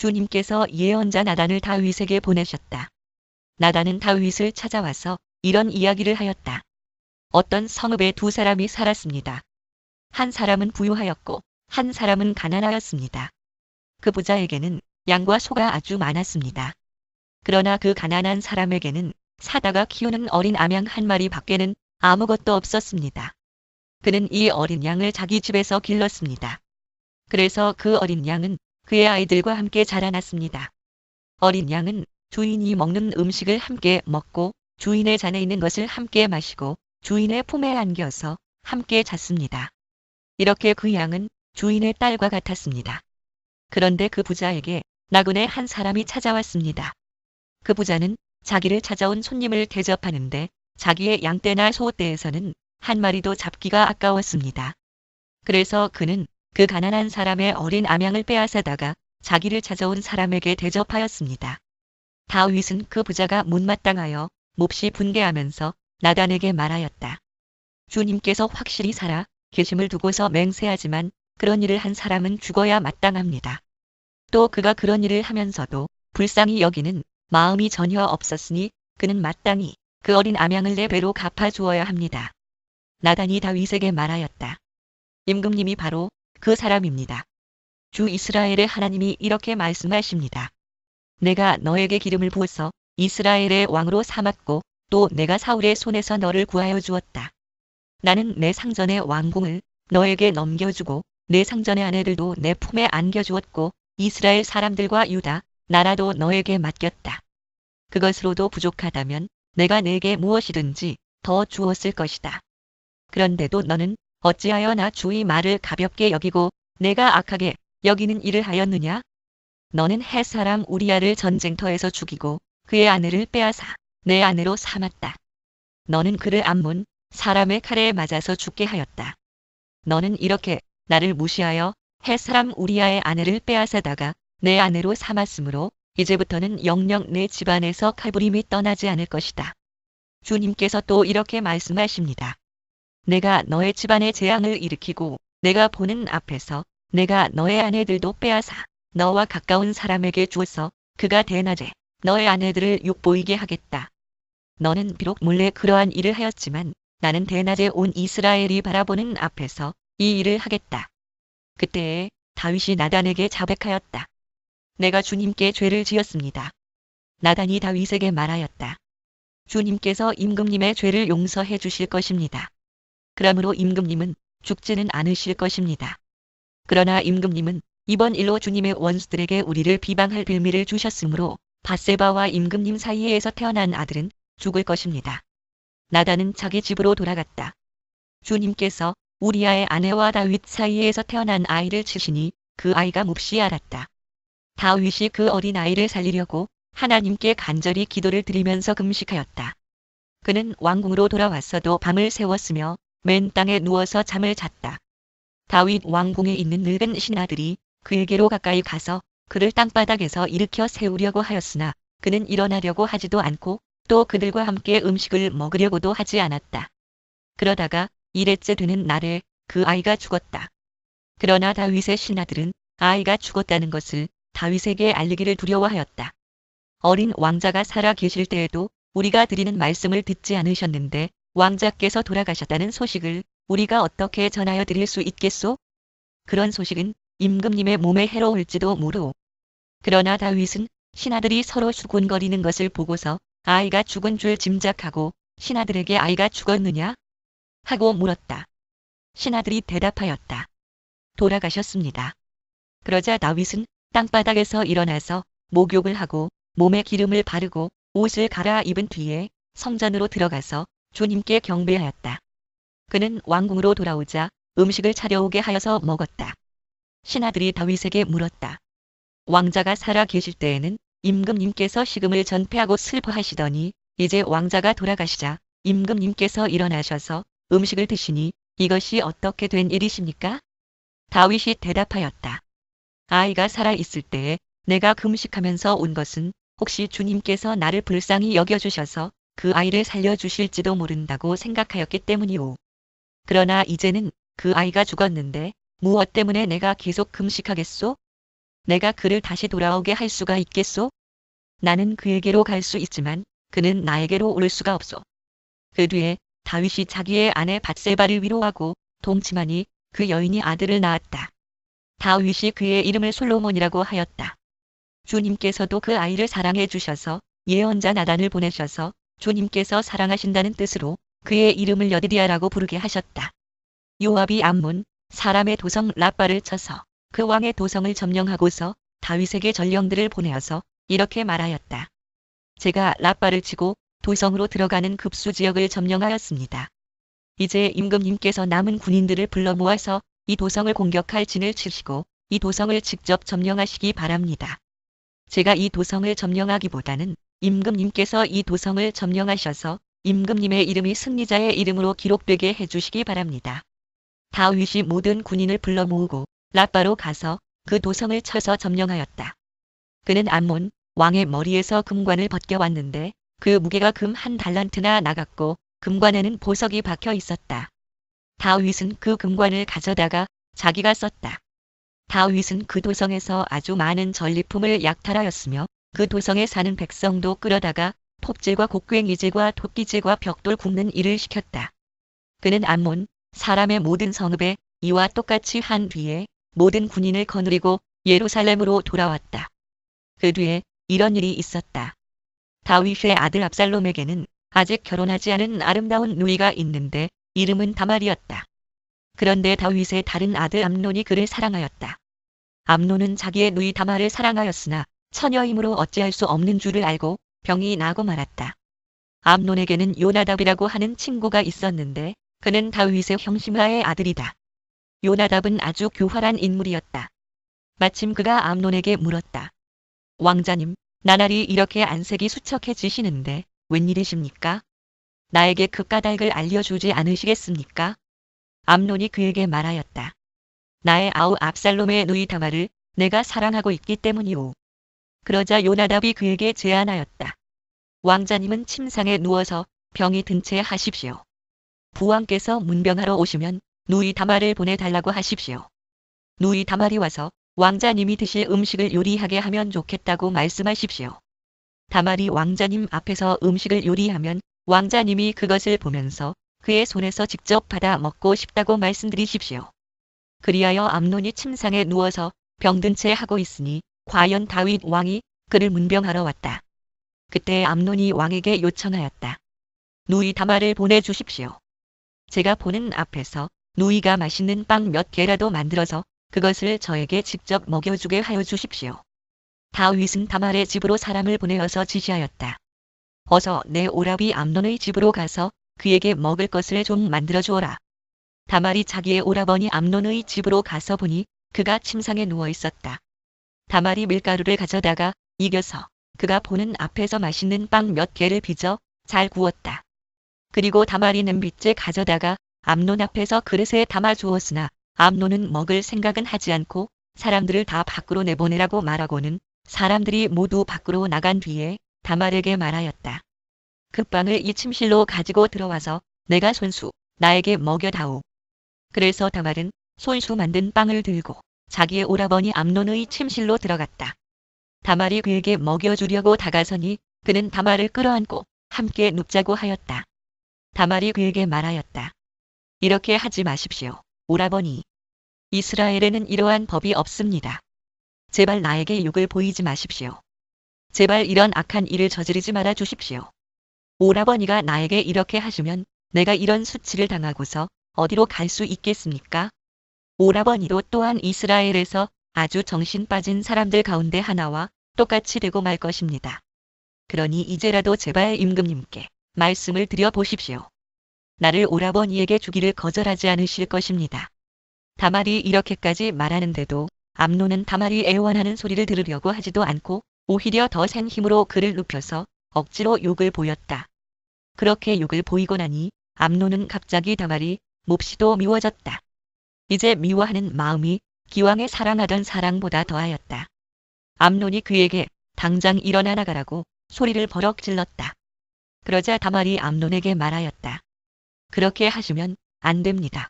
주님께서 예언자 나단을 다윗에게 보내셨다. 나단은 다윗을 찾아와서 이런 이야기를 하였다. 어떤 성읍에 두 사람이 살았습니다. 한 사람은 부유하였고 한 사람은 가난하였습니다. 그 부자에게는 양과 소가 아주 많았습니다. 그러나 그 가난한 사람에게는 사다가 키우는 어린 암양 한 마리 밖에는 아무것도 없었습니다. 그는 이 어린 양을 자기 집에서 길렀습니다. 그래서 그 어린 양은 그의 아이들과 함께 자라났습니다. 어린 양은 주인이 먹는 음식을 함께 먹고 주인의 잔에 있는 것을 함께 마시고 주인의 품에 안겨서 함께 잤습니다. 이렇게 그 양은 주인의 딸과 같았습니다. 그런데 그 부자에게 나그네 한 사람이 찾아왔습니다. 그 부자는 자기를 찾아온 손님을 대접하는데 자기의 양떼나 소떼에서는 한 마리도 잡기가 아까웠습니다. 그래서 그는 그 가난한 사람의 어린 암양을 빼앗아다가 자기를 찾아온 사람에게 대접하였습니다. 다윗은 그 부자가 못마땅하여 몹시 분개하면서 나단에게 말하였다. 주님께서 확실히 살아 계심을 두고서 맹세하지만 그런 일을 한 사람은 죽어야 마땅합니다. 또 그가 그런 일을 하면서도 불쌍히 여기는 마음이 전혀 없었으니 그는 마땅히 그 어린 암양을 내 배로 갚아주어야 합니다. 나단이 다윗에게 말하였다. 임금님이 바로 그 사람입니다. 주 이스라엘의 하나님이 이렇게 말씀하십니다. 내가 너에게 기름을 부어서 이스라엘의 왕으로 삼았고 또 내가 사울의 손에서 너를 구하여 주었다. 나는 내 상전의 왕궁을 너에게 넘겨주고 내 상전의 아내들도 내 품에 안겨주었고 이스라엘 사람들과 유다 나라도 너에게 맡겼다. 그것으로도 부족하다면 내가 내게 무엇이든지 더 주었을 것이다. 그런데도 너는 어찌하여 나 주의 말을 가볍게 여기고 내가 악하게 여기는 일을 하였느냐? 너는 헷 사람 우리야를 전쟁터에서 죽이고 그의 아내를 빼앗아 내 아내로 삼았다. 너는 그를 암몬 사람의 칼에 맞아서 죽게 하였다. 너는 이렇게 나를 무시하여 헷 사람 우리야의 아내를 빼앗아다가 내 아내로 삼았으므로 이제부터는 영영 내 집안에서 칼부림이 떠나지 않을 것이다. 주님께서 또 이렇게 말씀하십니다. 내가 너의 집안에 재앙을 일으키고 내가 보는 앞에서 내가 너의 아내들도 빼앗아 너와 가까운 사람에게 주어서 그가 대낮에 너의 아내들을 욕보이게 하겠다. 너는 비록 몰래 그러한 일을 하였지만 나는 대낮에 온 이스라엘이 바라보는 앞에서 이 일을 하겠다. 그때에 다윗이 나단에게 자백하였다. 내가 주님께 죄를 지었습니다. 나단이 다윗에게 말하였다. 주님께서 임금님의 죄를 용서해 주실 것입니다. 그러므로 임금님은 죽지는 않으실 것입니다. 그러나 임금님은 이번 일로 주님의 원수들에게 우리를 비방할 빌미를 주셨으므로 밧세바와 임금님 사이에서 태어난 아들은 죽을 것입니다. 나단은 자기 집으로 돌아갔다. 주님께서 우리아의 아내와 다윗 사이에서 태어난 아이를 치시니 그 아이가 몹시 앓았다. 다윗이 그 어린 아이를 살리려고 하나님께 간절히 기도를 드리면서 금식하였다. 그는 왕궁으로 돌아왔어도 밤을 새웠으며 맨 땅에 누워서 잠을 잤다. 다윗 왕궁에 있는 늙은 신하들이 그에게로 가까이 가서 그를 땅바닥에서 일으켜 세우려고 하였으나 그는 일어나려고 하지도 않고 또 그들과 함께 음식을 먹으려고도 하지 않았다. 그러다가 일흘째 되는 날에 그 아이가 죽었다. 그러나 다윗의 신하들은 아이가 죽었다는 것을 다윗에게 알리기를 두려워하였다. 어린 왕자가 살아 계실 때에도 우리가 드리는 말씀을 듣지 않으셨는데 왕자께서 돌아가셨다는 소식을 우리가 어떻게 전하여 드릴 수 있겠소? 그런 소식은 임금님의 몸에 해로울지도 모르오. 그러나 다윗은 신하들이 서로 수군거리는 것을 보고서 아이가 죽은 줄 짐작하고 신하들에게 아이가 죽었느냐? 하고 물었다. 신하들이 대답하였다. 돌아가셨습니다. 그러자 다윗은 땅바닥에서 일어나서 목욕을 하고 몸에 기름을 바르고 옷을 갈아입은 뒤에 성전으로 들어가서 주님께 경배하였다. 그는 왕궁으로 돌아오자 음식을 차려오게 하여서 먹었다. 신하들이 다윗에게 물었다. 왕자가 살아 계실 때에는 임금님께서 식음을 전폐하고 슬퍼하시더니 이제 왕자가 돌아가시자 임금님께서 일어나셔서 음식을 드시니 이것이 어떻게 된 일이십니까? 다윗이 대답하였다. 아이가 살아 있을 때에 내가 금식하면서 온 것은 혹시 주님께서 나를 불쌍히 여겨주셔서 그 아이를 살려주실지도 모른다고 생각하였기 때문이오. 그러나 이제는 그 아이가 죽었는데 무엇 때문에 내가 계속 금식하겠소? 내가 그를 다시 돌아오게 할 수가 있겠소? 나는 그에게로 갈 수 있지만 그는 나에게로 올 수가 없소. 그 뒤에 다윗이 자기의 아내 밧세바를 위로하고 동침하니 그 여인이 아들을 낳았다. 다윗이 그의 이름을 솔로몬이라고 하였다. 주님께서도 그 아이를 사랑해 주셔서 예언자 나단을 보내셔서 주님께서 사랑하신다는 뜻으로 그의 이름을 여드리아라고 부르게 하셨다. 요압이 암몬 사람의 도성 라빠를 쳐서 그 왕의 도성을 점령하고서 다윗에게 전령들을 보내어서 이렇게 말하였다. 제가 라빠를 치고 도성으로 들어가는 급수 지역을 점령하였습니다. 이제 임금님께서 남은 군인들을 불러 모아서 이 도성을 공격할 진을 치시고 이 도성을 직접 점령하시기 바랍니다. 제가 이 도성을 점령하기보다는 임금님께서 이 도성을 점령하셔서 임금님의 이름이 승리자의 이름으로 기록되게 해주시기 바랍니다. 다윗이 모든 군인을 불러 모으고 라빠로 가서 그 도성을 쳐서 점령하였다. 그는 암몬 왕의 머리에서 금관을 벗겨왔는데 그 무게가 금 1달란트나 나갔고 금관에는 보석이 박혀 있었다. 다윗은 그 금관을 가져다가 자기가 썼다. 다윗은 그 도성에서 아주 많은 전리품을 약탈하였으며 그 도성에 사는 백성도 끌어다가 폭질과 곡괭이질과 도끼질과 벽돌 굽는 일을 시켰다. 그는 암몬 사람의 모든 성읍에 이와 똑같이 한 뒤에 모든 군인을 거느리고 예루살렘으로 돌아왔다. 그 뒤에 이런 일이 있었다. 다윗의 아들 압살롬에게는 아직 결혼하지 않은 아름다운 누이가 있는데 이름은 다말이었다. 그런데 다윗의 다른 아들 암논이 그를 사랑하였다. 암논은 자기의 누이 다말을 사랑하였으나 처녀이므로 어찌할 수 없는 줄을 알고 병이 나고 말았다. 암논에게는 요나답이라고 하는 친구가 있었는데 그는 다윗의 형 시므아의 아들이다. 요나답은 아주 교활한 인물이었다. 마침 그가 암논에게 물었다. 왕자님, 나날이 이렇게 안색이 수척해지시는데 웬일이십니까? 나에게 그 까닭을 알려주지 않으시겠습니까? 암논이 그에게 말하였다. 나의 아우 압살롬의 누이 다말을 내가 사랑하고 있기 때문이오. 그러자 요나답이 그에게 제안하였다. 왕자님은 침상에 누워서 병이 든 채 하십시오. 부왕께서 문병하러 오시면 누이 다말을 보내달라고 하십시오. 누이 다말이 와서 왕자님이 드실 음식을 요리하게 하면 좋겠다고 말씀하십시오. 다말이 왕자님 앞에서 음식을 요리하면 왕자님이 그것을 보면서 그의 손에서 직접 받아 먹고 싶다고 말씀드리십시오. 그리하여 암논이 침상에 누워서 병든 채 하고 있으니 과연 다윗 왕이 그를 문병하러 왔다. 그때 암논이 왕에게 요청하였다. 누이 다말을 보내주십시오. 제가 보는 앞에서 누이가 맛있는 빵 몇 개라도 만들어서 그것을 저에게 직접 먹여주게 하여 주십시오. 다윗은 다말의 집으로 사람을 보내어서 지시하였다. 어서 내 오라비 암논의 집으로 가서 그에게 먹을 것을 좀 만들어 주어라. 다말이 자기의 오라버니 암논의 집으로 가서 보니 그가 침상에 누워 있었다. 다말이 밀가루를 가져다가 익혀서 그가 보는 앞에서 맛있는 빵 몇 개를 빚어 잘 구웠다. 그리고 다말이 냄비째 가져다가 암논 앞에서 그릇에 담아 주었으나 암논은 먹을 생각은 하지 않고 사람들을 다 밖으로 내보내라고 말하고는 사람들이 모두 밖으로 나간 뒤에 다말에게 말하였다. 그 빵을 이 침실로 가지고 들어와서 내가 손수 나에게 먹여다오. 그래서 다말은 손수 만든 빵을 들고 자기의 오라버니 암논의 침실로 들어갔다. 다말이 그에게 먹여주려고 다가서니 그는 다말을 끌어안고 함께 눕자고 하였다. 다말이 그에게 말하였다. 이렇게 하지 마십시오, 오라버니. 이스라엘에는 이러한 법이 없습니다. 제발 나에게 욕을 보이지 마십시오. 제발 이런 악한 일을 저지르지 말아 주십시오. 오라버니가 나에게 이렇게 하시면 내가 이런 수치를 당하고서 어디로 갈 수 있겠습니까? 오라버니도 또한 이스라엘에서 아주 정신 빠진 사람들 가운데 하나와 똑같이 되고 말 것입니다. 그러니 이제라도 제발 임금님께 말씀을 드려 보십시오. 나를 오라버니에게 주기를 거절하지 않으실 것입니다. 다말이 이렇게까지 말하는데도 암논은 다말이 애원하는 소리를 들으려고 하지도 않고 오히려 더 센 힘으로 그를 눕혀서 억지로 욕을 보였다. 그렇게 욕을 보이고 나니 암논은 갑자기 다말이 몹시도 미워졌다. 이제 미워하는 마음이 기왕에 사랑하던 사랑보다 더하였다. 암논이 그에게 당장 일어나 나가라고 소리를 버럭 질렀다. 그러자 다말이 암논에게 말하였다. 그렇게 하시면 안 됩니다.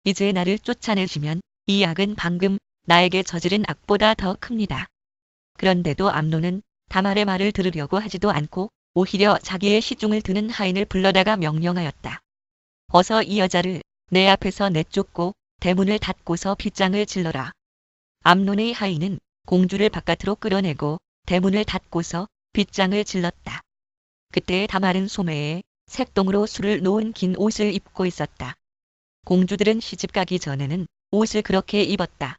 이제 나를 쫓아내시면 이 악은 방금 나에게 저지른 악보다 더 큽니다. 그런데도 암논은 다말의 말을 들으려고 하지도 않고 오히려 자기의 시중을 드는 하인을 불러다가 명령하였다. 어서 이 여자를 내 앞에서 내쫓고 대문을 닫고서 빗장을 질러라. 암논의 하인은 공주를 바깥으로 끌어내고 대문을 닫고서 빗장을 질렀다. 그때 다말은 소매에 색동으로 술을 놓은 긴 옷을 입고 있었다. 공주들은 시집가기 전에는 옷을 그렇게 입었다.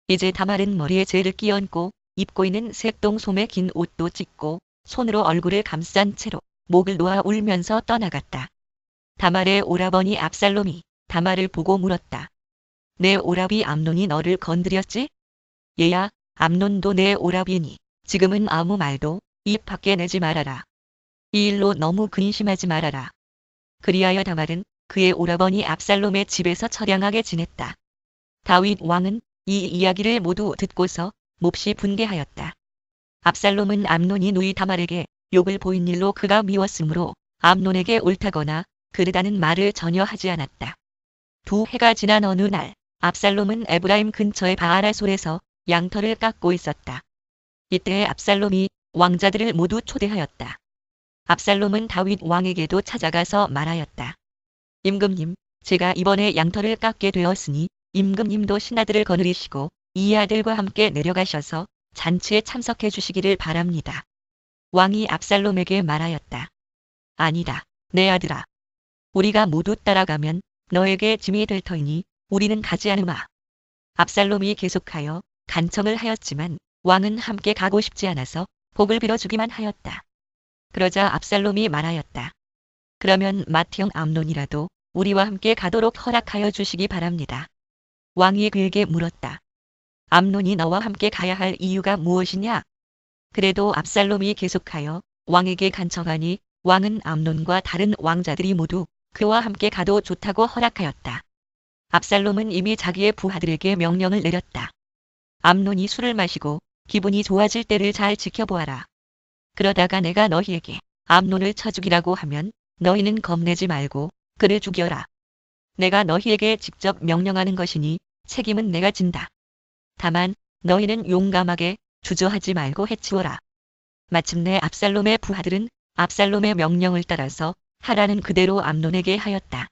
이제 다말은 머리에 재를 끼얹고 입고 있는 색동 소매 긴 옷도 찢고 손으로 얼굴을 감싼 채로 목을 놓아 울면서 떠나갔다. 다말의 오라버니 압살롬이 다말을 보고 물었다. 내 오라비 암논이 너를 건드렸지? 얘야, 암논도 내 오라비니 지금은 아무 말도 입 밖에 내지 말아라. 이 일로 너무 근심하지 말아라. 그리하여 다말은 그의 오라버니 압살롬의 집에서 처량하게 지냈다. 다윗 왕은 이 이야기를 모두 듣고서 몹시 분개하였다. 압살롬은 암논이 누이 다말에게 욕을 보인 일로 그가 미웠으므로 암논에게 옳다거나 그르다는 말을 전혀 하지 않았다. 2해가 지난 어느 날 압살롬은 에브라임 근처의 바알아솔에서 양털을 깎고 있었다. 이때 압살롬이 왕자들을 모두 초대하였다. 압살롬은 다윗 왕에게도 찾아가서 말하였다. 임금님, 제가 이번에 양털을 깎게 되었으니 임금님도 신하들을 거느리시고 이 아들과 함께 내려가셔서 잔치에 참석해 주시기를 바랍니다. 왕이 압살롬에게 말하였다. 아니다, 내 아들아. 우리가 모두 따라가면 너에게 짐이 될 터이니 우리는 가지 않으마. 압살롬이 계속하여 간청을 하였지만 왕은 함께 가고 싶지 않아서 복을 빌어주기만 하였다. 그러자 압살롬이 말하였다. 그러면 맏형 암논이라도 우리와 함께 가도록 허락하여 주시기 바랍니다. 왕이 그에게 물었다. 암논이 너와 함께 가야 할 이유가 무엇이냐? 그래도 압살롬이 계속하여 왕에게 간청하니 왕은 암논과 다른 왕자들이 모두 그와 함께 가도 좋다고 허락하였다. 압살롬은 이미 자기의 부하들에게 명령을 내렸다. 암논이 술을 마시고 기분이 좋아질 때를 잘 지켜보아라. 그러다가 내가 너희에게 암논을 쳐 죽이라고 하면 너희는 겁내지 말고 그를 죽여라. 내가 너희에게 직접 명령하는 것이니 책임은 내가 진다. 다만 너희는 용감하게 주저하지 말고 해치워라. 마침내 압살롬의 부하들은 압살롬의 명령을 따라서 하라는 그대로 암논에게 하였다.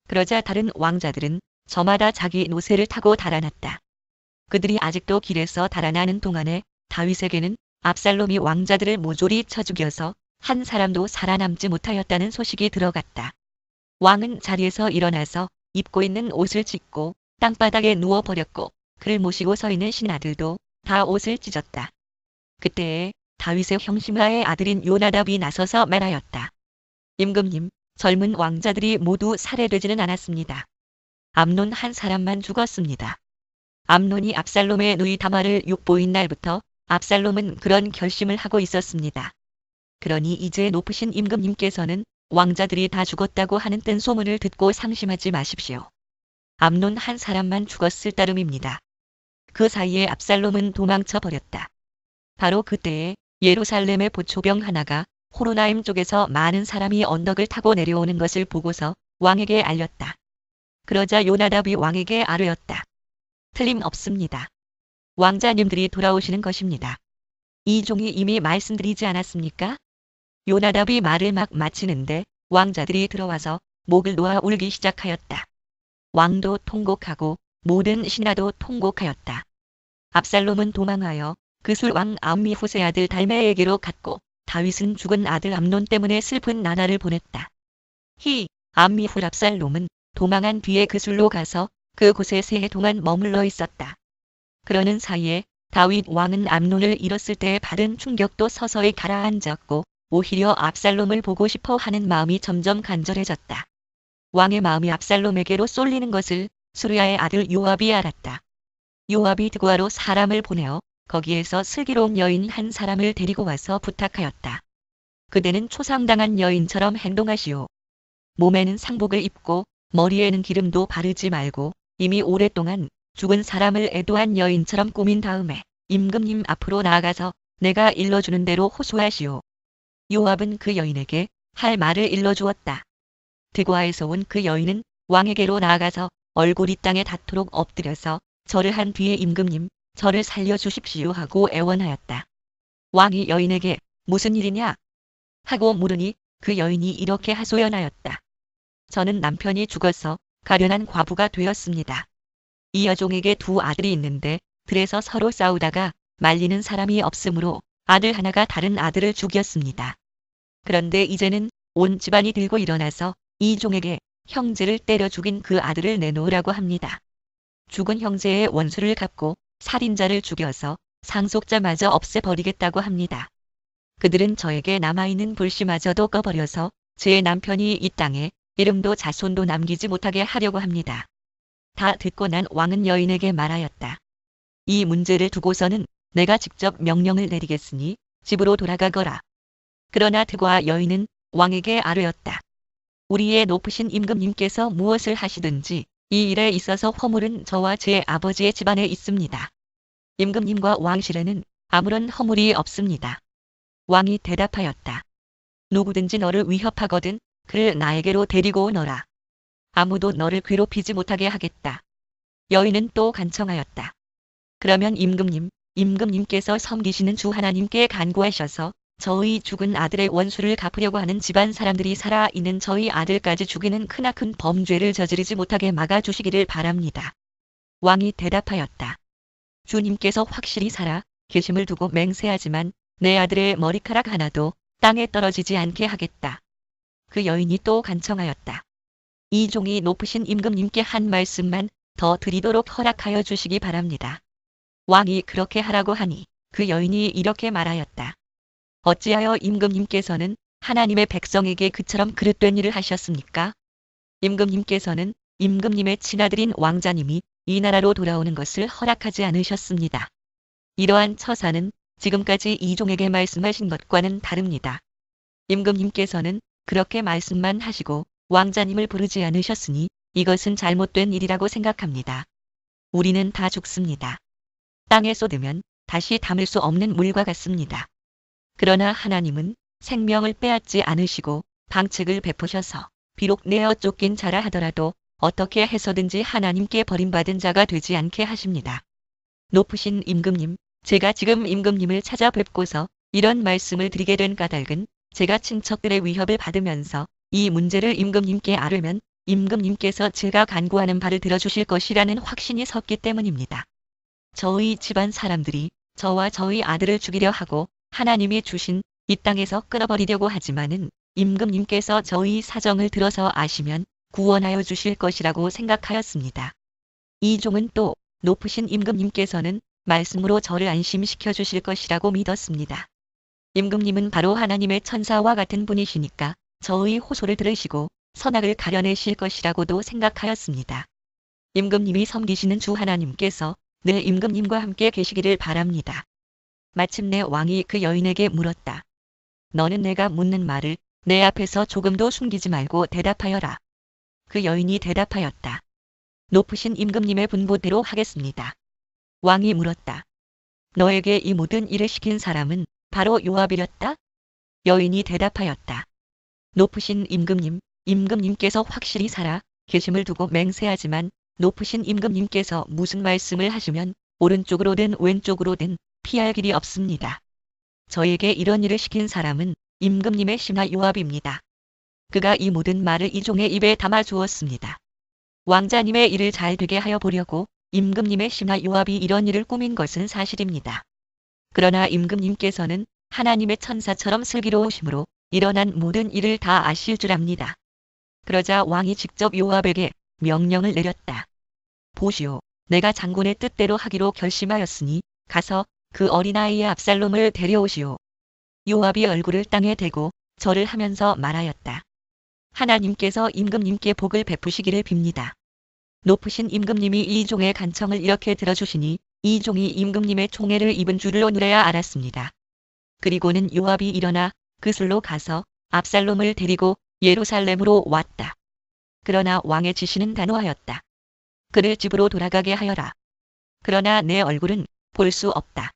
그러자 다른 왕자들은 저마다 자기 노새를 타고 달아났다. 그들이 아직도 길에서 달아나는 동안에 다윗에게는 압살롬이 왕자들을 모조리 쳐 죽여서 한 사람도 살아남지 못하였다는 소식이 들어갔다. 왕은 자리에서 일어나서 입고 있는 옷을 찢고 땅바닥에 누워버렸고 그를 모시고 서 있는 신하들도 다 옷을 찢었다. 그때에 다윗의 형 시므아의 아들인 요나답이 나서서 말하였다. 임금님, 젊은 왕자들이 모두 살해되지는 않았습니다. 암논 한 사람만 죽었습니다. 암논이 압살롬의 누이 다말을 욕보인 날부터 압살롬은 그런 결심을 하고 있었습니다. 그러니 이제 높으신 임금님께서는 왕자들이 다 죽었다고 하는 뜬 소문을 듣고 상심하지 마십시오. 암논 한 사람만 죽었을 따름입니다. 그 사이에 압살롬은 도망쳐 버렸다. 바로 그때에 예루살렘의 보초병 하나가 호로나임 쪽에서 많은 사람이 언덕을 타고 내려오는 것을 보고서 왕에게 알렸다. 그러자 요나답이 왕에게 아뢰었다. 틀림없습니다. 왕자님들이 돌아오시는 것입니다. 이 종이 이미 말씀드리지 않았습니까? 요나답이 말을 막 마치는데 왕자들이 들어와서 목을 놓아 울기 시작하였다. 왕도 통곡하고 모든 신하도 통곡하였다. 압살롬은 도망하여 그술왕 암미후스의 아들 달메에게로 갔고 다윗은 죽은 아들 암논 때문에 슬픈 나날을 보냈다. 암미후 압살롬은 도망한 뒤에 그술로 가서 그곳에 3해 동안 머물러 있었다. 그러는 사이에 다윗 왕은 암논을 잃었을 때의 받은 충격도 서서히 가라앉았고 오히려 압살롬을 보고 싶어 하는 마음이 점점 간절해졌다. 왕의 마음이 압살롬에게로 쏠리는 것을 수르야의 아들 요압이 알았다. 요압이 드고아로 사람을 보내어 거기에서 슬기로운 여인 한 사람을 데리고 와서 부탁하였다. 그대는 초상당한 여인처럼 행동하시오. 몸에는 상복을 입고 머리에는 기름도 바르지 말고 이미 오랫동안 죽은 사람을 애도한 여인처럼 꾸민 다음에 임금님 앞으로 나아가서 내가 일러주는 대로 호소하시오. 요압은 그 여인에게 할 말을 일러주었다. 드고아에서 온 그 여인은 왕에게로 나아가서 얼굴이 땅에 닿도록 엎드려서 절을 한 뒤에 임금님, 저를 살려주십시오 하고 애원하였다. 왕이 여인에게 무슨 일이냐? 하고 물으니 그 여인이 이렇게 하소연하였다. 저는 남편이 죽어서 가련한 과부가 되었습니다. 이 여종에게 두 아들이 있는데 들에서 서로 싸우다가 말리는 사람이 없으므로 아들 하나가 다른 아들을 죽였습니다. 그런데 이제는 온 집안이 들고 일어나서 이 종에게 형제를 때려 죽인 그 아들을 내놓으라고 합니다. 죽은 형제의 원수를 갚고 살인자를 죽여서 상속자마저 없애버리겠다고 합니다. 그들은 저에게 남아있는 불씨마저도 꺼버려서 제 남편이 이 땅에 이름도 자손도 남기지 못하게 하려고 합니다. 다 듣고 난 왕은 여인에게 말하였다. 이 문제를 두고서는 내가 직접 명령을 내리겠으니 집으로 돌아가거라. 그러나 드과 여인은 왕에게 아뢰었다. 우리의 높으신 임금님께서 무엇을 하시든지 이 일에 있어서 허물은 저와 제 아버지의 집안에 있습니다. 임금님과 왕실에는 아무런 허물이 없습니다. 왕이 대답하였다. 누구든지 너를 위협하거든 그를 나에게로 데리고 오너라. 아무도 너를 괴롭히지 못하게 하겠다. 여인은 또 간청하였다. 그러면 임금님께서 섬기시는 주 하나님께 간구하셔서 저의 죽은 아들의 원수를 갚으려고 하는 집안 사람들이 살아있는 저희 아들까지 죽이는 크나큰 범죄를 저지르지 못하게 막아주시기를 바랍니다. 왕이 대답하였다. 주님께서 확실히 살아 계심을 두고 맹세하지만 내 아들의 머리카락 하나도 땅에 떨어지지 않게 하겠다. 그 여인이 또 간청하였다. 이 종이 높으신 임금님께 한 말씀만 더 드리도록 허락하여 주시기 바랍니다. 왕이 그렇게 하라고 하니 그 여인이 이렇게 말하였다. 어찌하여 임금님께서는 하나님의 백성에게 그처럼 그릇된 일을 하셨습니까? 임금님께서는 임금님의 친아들인 왕자님이 이 나라로 돌아오는 것을 허락하지 않으셨습니다. 이러한 처사는 지금까지 이 종에게 말씀하신 것과는 다릅니다. 임금님께서는 그렇게 말씀만 하시고 왕자님을 부르지 않으셨으니 이것은 잘못된 일이라고 생각합니다. 우리는 다 죽습니다. 땅에 쏟으면 다시 담을 수 없는 물과 같습니다. 그러나 하나님은 생명을 빼앗지 않으시고 방책을 베푸셔서 비록 내어 쫓긴 자라 하더라도 어떻게 해서든지 하나님께 버림받은 자가 되지 않게 하십니다. 높으신 임금님, 제가 지금 임금님을 찾아뵙고서 이런 말씀을 드리게 된 까닭은 제가 친척들의 위협을 받으면서 이 문제를 임금님께 아뢰면 임금님께서 제가 간구하는 바를 들어주실 것이라는 확신이 섰기 때문입니다. 저희 집안 사람들이 저와 저희 아들을 죽이려 하고 하나님이 주신 이 땅에서 끊어버리려고 하지만은 임금님께서 저희 사정을 들어서 아시면 구원하여 주실 것이라고 생각하였습니다. 이 종은 또 높으신 임금님께서는 말씀으로 저를 안심시켜 주실 것이라고 믿었습니다. 임금님은 바로 하나님의 천사와 같은 분이시니까 저의 호소를 들으시고 선악을 가려내실 것이라고도 생각하였습니다. 임금님이 섬기시는 주 하나님께서 늘 임금님과 함께 계시기를 바랍니다. 마침내 왕이 그 여인에게 물었다. 너는 내가 묻는 말을 내 앞에서 조금도 숨기지 말고 대답하여라. 그 여인이 대답하였다. 높으신 임금님의 분부대로 하겠습니다. 왕이 물었다. 너에게 이 모든 일을 시킨 사람은 바로 요압이렸다? 여인이 대답하였다. 높으신 임금님께서 확실히 살아 계심을 두고 맹세하지만 높으신 임금님께서 무슨 말씀을 하시면 오른쪽으로든 왼쪽으로든 피할 길이 없습니다. 저에게 이런 일을 시킨 사람은 임금님의 신하 요압입니다. 그가 이 모든 말을 이 종의 입에 담아 주었습니다. 왕자님의 일을 잘 되게 하여 보려고 임금님의 신하 요압이 이런 일을 꾸민 것은 사실입니다. 그러나 임금님께서는 하나님의 천사처럼 슬기로우심으로 일어난 모든 일을 다 아실 줄 압니다. 그러자 왕이 직접 요압에게 명령을 내렸다. 보시오, 내가 장군의 뜻대로 하기로 결심하였으니 가서 그 어린아이의 압살롬을 데려오시오. 요압이 얼굴을 땅에 대고 절을 하면서 말하였다. 하나님께서 임금님께 복을 베푸시기를 빕니다. 높으신 임금님이 이 종의 간청을 이렇게 들어주시니 이 종이 임금님의 총애를 입은 줄을 오늘에야 알았습니다. 그리고는 요압이 일어나 그술로 가서 압살롬을 데리고 예루살렘으로 왔다. 그러나 왕의 지시는 단호하였다. 그를 집으로 돌아가게 하여라. 그러나 내 얼굴은 볼 수 없다.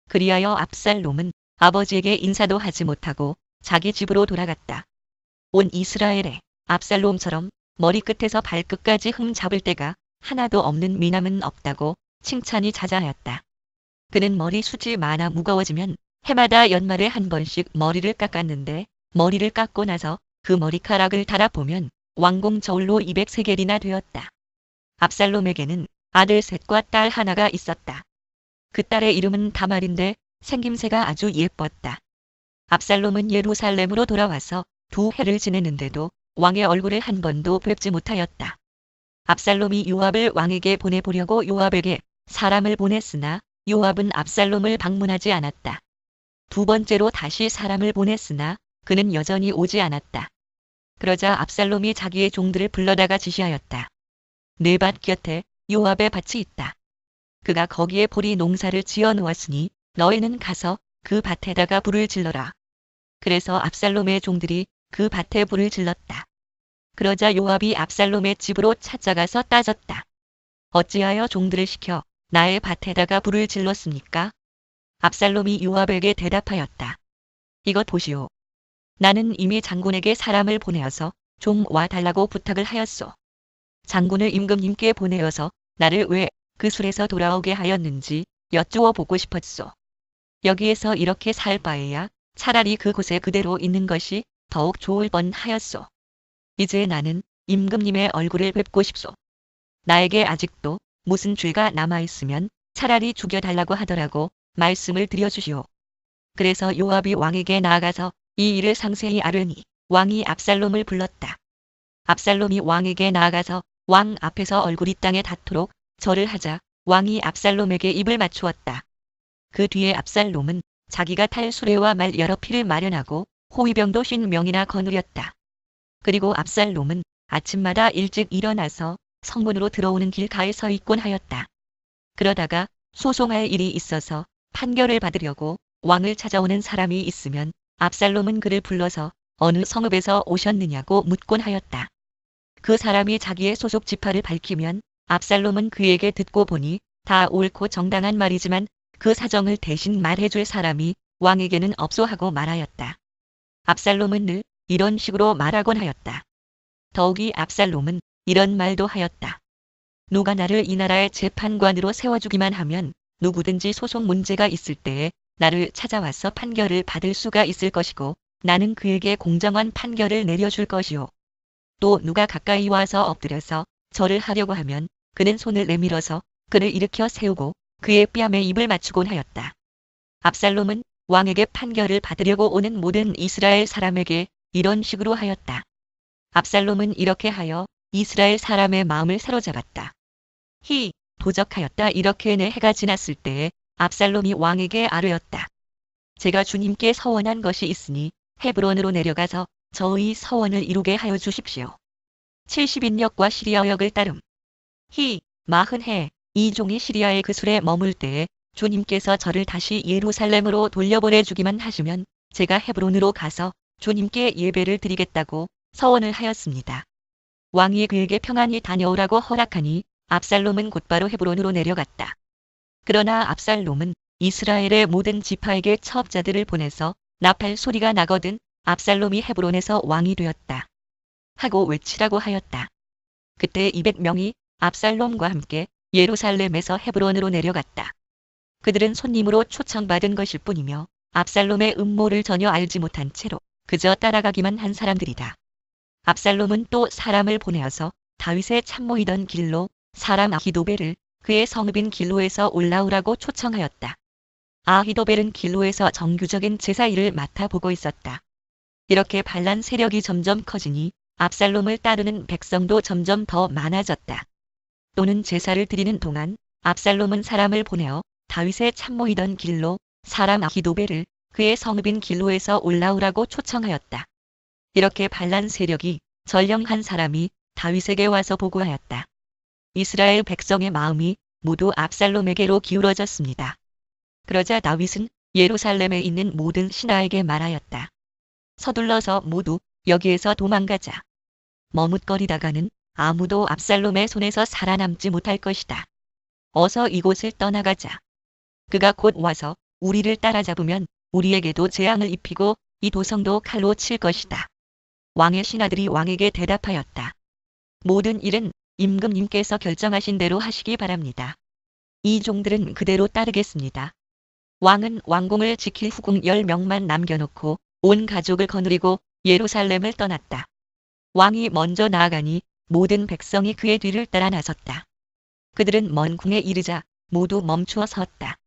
그리하여 압살롬은 아버지에게 인사도 하지 못하고 자기 집으로 돌아갔다. 온 이스라엘에 압살롬처럼 머리끝에서 발끝까지 흠 잡을 때가 하나도 없는 미남은 없다고 칭찬이 자자하였다. 그는 머리숱이 많아 무거워지면 해마다 연말에 한 번씩 머리를 깎았는데 머리를 깎고 나서 그 머리카락을 달아보면 왕궁 저울로 200세겔이나 되었다. 압살롬에게는 아들 셋과 딸 하나가 있었다. 그 딸의 이름은 다말인데 생김새가 아주 예뻤다. 압살롬은 예루살렘으로 돌아와서 2해를 지내는데도 왕의 얼굴을 한 번도 뵙지 못하였다. 압살롬이 요압을 왕에게 보내보려고 요압에게 사람을 보냈으나 요압은 압살롬을 방문하지 않았다. 2번째로 다시 사람을 보냈으나 그는 여전히 오지 않았다. 그러자 압살롬이 자기의 종들을 불러다가 지시하였다. 내 밭 곁에 요압의 밭이 있다. 그가 거기에 보리 농사를 지어 놓았으니 너희는 가서 그 밭에다가 불을 질러라. 그래서 압살롬의 종들이 그 밭에 불을 질렀다. 그러자 요압이 압살롬의 집으로 찾아가서 따졌다. 어찌하여 종들을 시켜 나의 밭에다가 불을 질렀습니까? 압살롬이 요압에게 대답하였다. 이것 보시오. 나는 이미 장군에게 사람을 보내어서 좀 와달라고 부탁을 하였소. 장군을 임금님께 보내어서 나를 왜 그 술에서 돌아오게 하였는지 여쭈어 보고 싶었소. 여기에서 이렇게 살 바에야 차라리 그곳에 그대로 있는 것이 더욱 좋을 뻔하였소. 이제 나는 임금님의 얼굴을 뵙고 싶소. 나에게 아직도 무슨 죄가 남아있으면 차라리 죽여달라고 하더라고 말씀을 드려주시오. 그래서 요압이 왕에게 나아가서 이 일을 상세히 아뢰니 왕이 압살롬을 불렀다. 압살롬이 왕에게 나아가서 왕 앞에서 얼굴이 땅에 닿도록 절을 하자 왕이 압살롬에게 입을 맞추었다. 그 뒤에 압살롬은 자기가 탈 수레와 말 여러 필을 마련하고 호위병도 50명이나 거느렸다. 그리고 압살롬은 아침마다 일찍 일어나서 성문으로 들어오는 길가에 서 있곤 하였다. 그러다가 소송할 일이 있어서 판결을 받으려고 왕을 찾아오는 사람이 있으면 압살롬은 그를 불러서 어느 성읍에서 오셨느냐고 묻곤 하였다. 그 사람이 자기의 소속 지파를 밝히면 압살롬은 그에게 듣고 보니 다 옳고 정당한 말이지만 그 사정을 대신 말해줄 사람이 왕에게는 없소하고 말하였다. 압살롬은 늘 이런 식으로 말하곤 하였다. 더욱이 압살롬은 이런 말도 하였다. 누가 나를 이 나라의 재판관으로 세워주기만 하면 누구든지 소송 문제가 있을 때에 나를 찾아와서 판결을 받을 수가 있을 것이고 나는 그에게 공정한 판결을 내려줄 것이요. 또 누가 가까이 와서 엎드려서 절을 하려고 하면 그는 손을 내밀어서 그를 일으켜 세우고 그의 뺨에 입을 맞추곤 하였다. 압살롬은 왕에게 판결을 받으려고 오는 모든 이스라엘 사람에게 이런 식으로 하였다. 압살롬은 이렇게 하여 이스라엘 사람의 마음을 사로잡았다. 도적하였다. 이렇게 4해가 지났을 때에 압살롬이 왕에게 아뢰었다. 제가 주님께 서원한 것이 있으니 헤브론으로 내려가서 저의 서원을 이루게 하여 주십시오. 70인역과 시리아역을 따름. 40해 이 종이 시리아의 그 술에 머물 때에 주님께서 저를 다시 예루살렘으로 돌려보내주기만 하시면 제가 헤브론으로 가서 주님께 예배를 드리겠다고 서원을 하였습니다. 왕이 그에게 평안히 다녀오라고 허락하니 압살롬은 곧바로 헤브론으로 내려갔다. 그러나 압살롬은 이스라엘의 모든 지파에게 첩자들을 보내서 나팔 소리가 나거든 압살롬이 헤브론에서 왕이 되었다 하고 외치라고 하였다. 그때 200명이 압살롬과 함께 예루살렘에서 헤브론으로 내려갔다. 그들은 손님으로 초청받은 것일 뿐이며 압살롬의 음모를 전혀 알지 못한 채로 그저 따라가기만 한 사람들이다. 압살롬은 또 사람을 보내어서 다윗의 참모이던 길로 사람 아히도벨을 그의 성읍인 길로에서 올라오라고 초청하였다. 아히도벨은 길로에서 정규적인 제사 일을 맡아보고 있었다. 이렇게 반란 세력이 점점 커지니 압살롬을 따르는 백성도 점점 더 많아졌다. 또는 제사를 드리는 동안 압살롬은 사람을 보내어 다윗의 참모이던 길로 사람 아히도벨을 그의 성읍인 길로에서 올라오라고 초청하였다. 이렇게 반란 세력이 전령한 사람이 다윗에게 와서 보고하였다. 이스라엘 백성의 마음이 모두 압살롬에게로 기울어졌습니다. 그러자 다윗은 예루살렘에 있는 모든 신하에게 말하였다. 서둘러서 모두 여기에서 도망가자. 머뭇거리다가는 아무도 압살롬의 손에서 살아남지 못할 것이다. 어서 이곳을 떠나가자. 그가 곧 와서 우리를 따라잡으면 우리에게도 재앙을 입히고 이 도성도 칼로 칠 것이다. 왕의 신하들이 왕에게 대답하였다. 모든 일은 임금님께서 결정하신 대로 하시기 바랍니다. 이 종들은 그대로 따르겠습니다. 왕은 왕궁을 지킬 후궁 10명만 남겨놓고 온 가족을 거느리고 예루살렘을 떠났다. 왕이 먼저 나아가니 모든 백성이 그의 뒤를 따라 나섰다. 그들은 먼 궁에 이르자 모두 멈추어 섰다.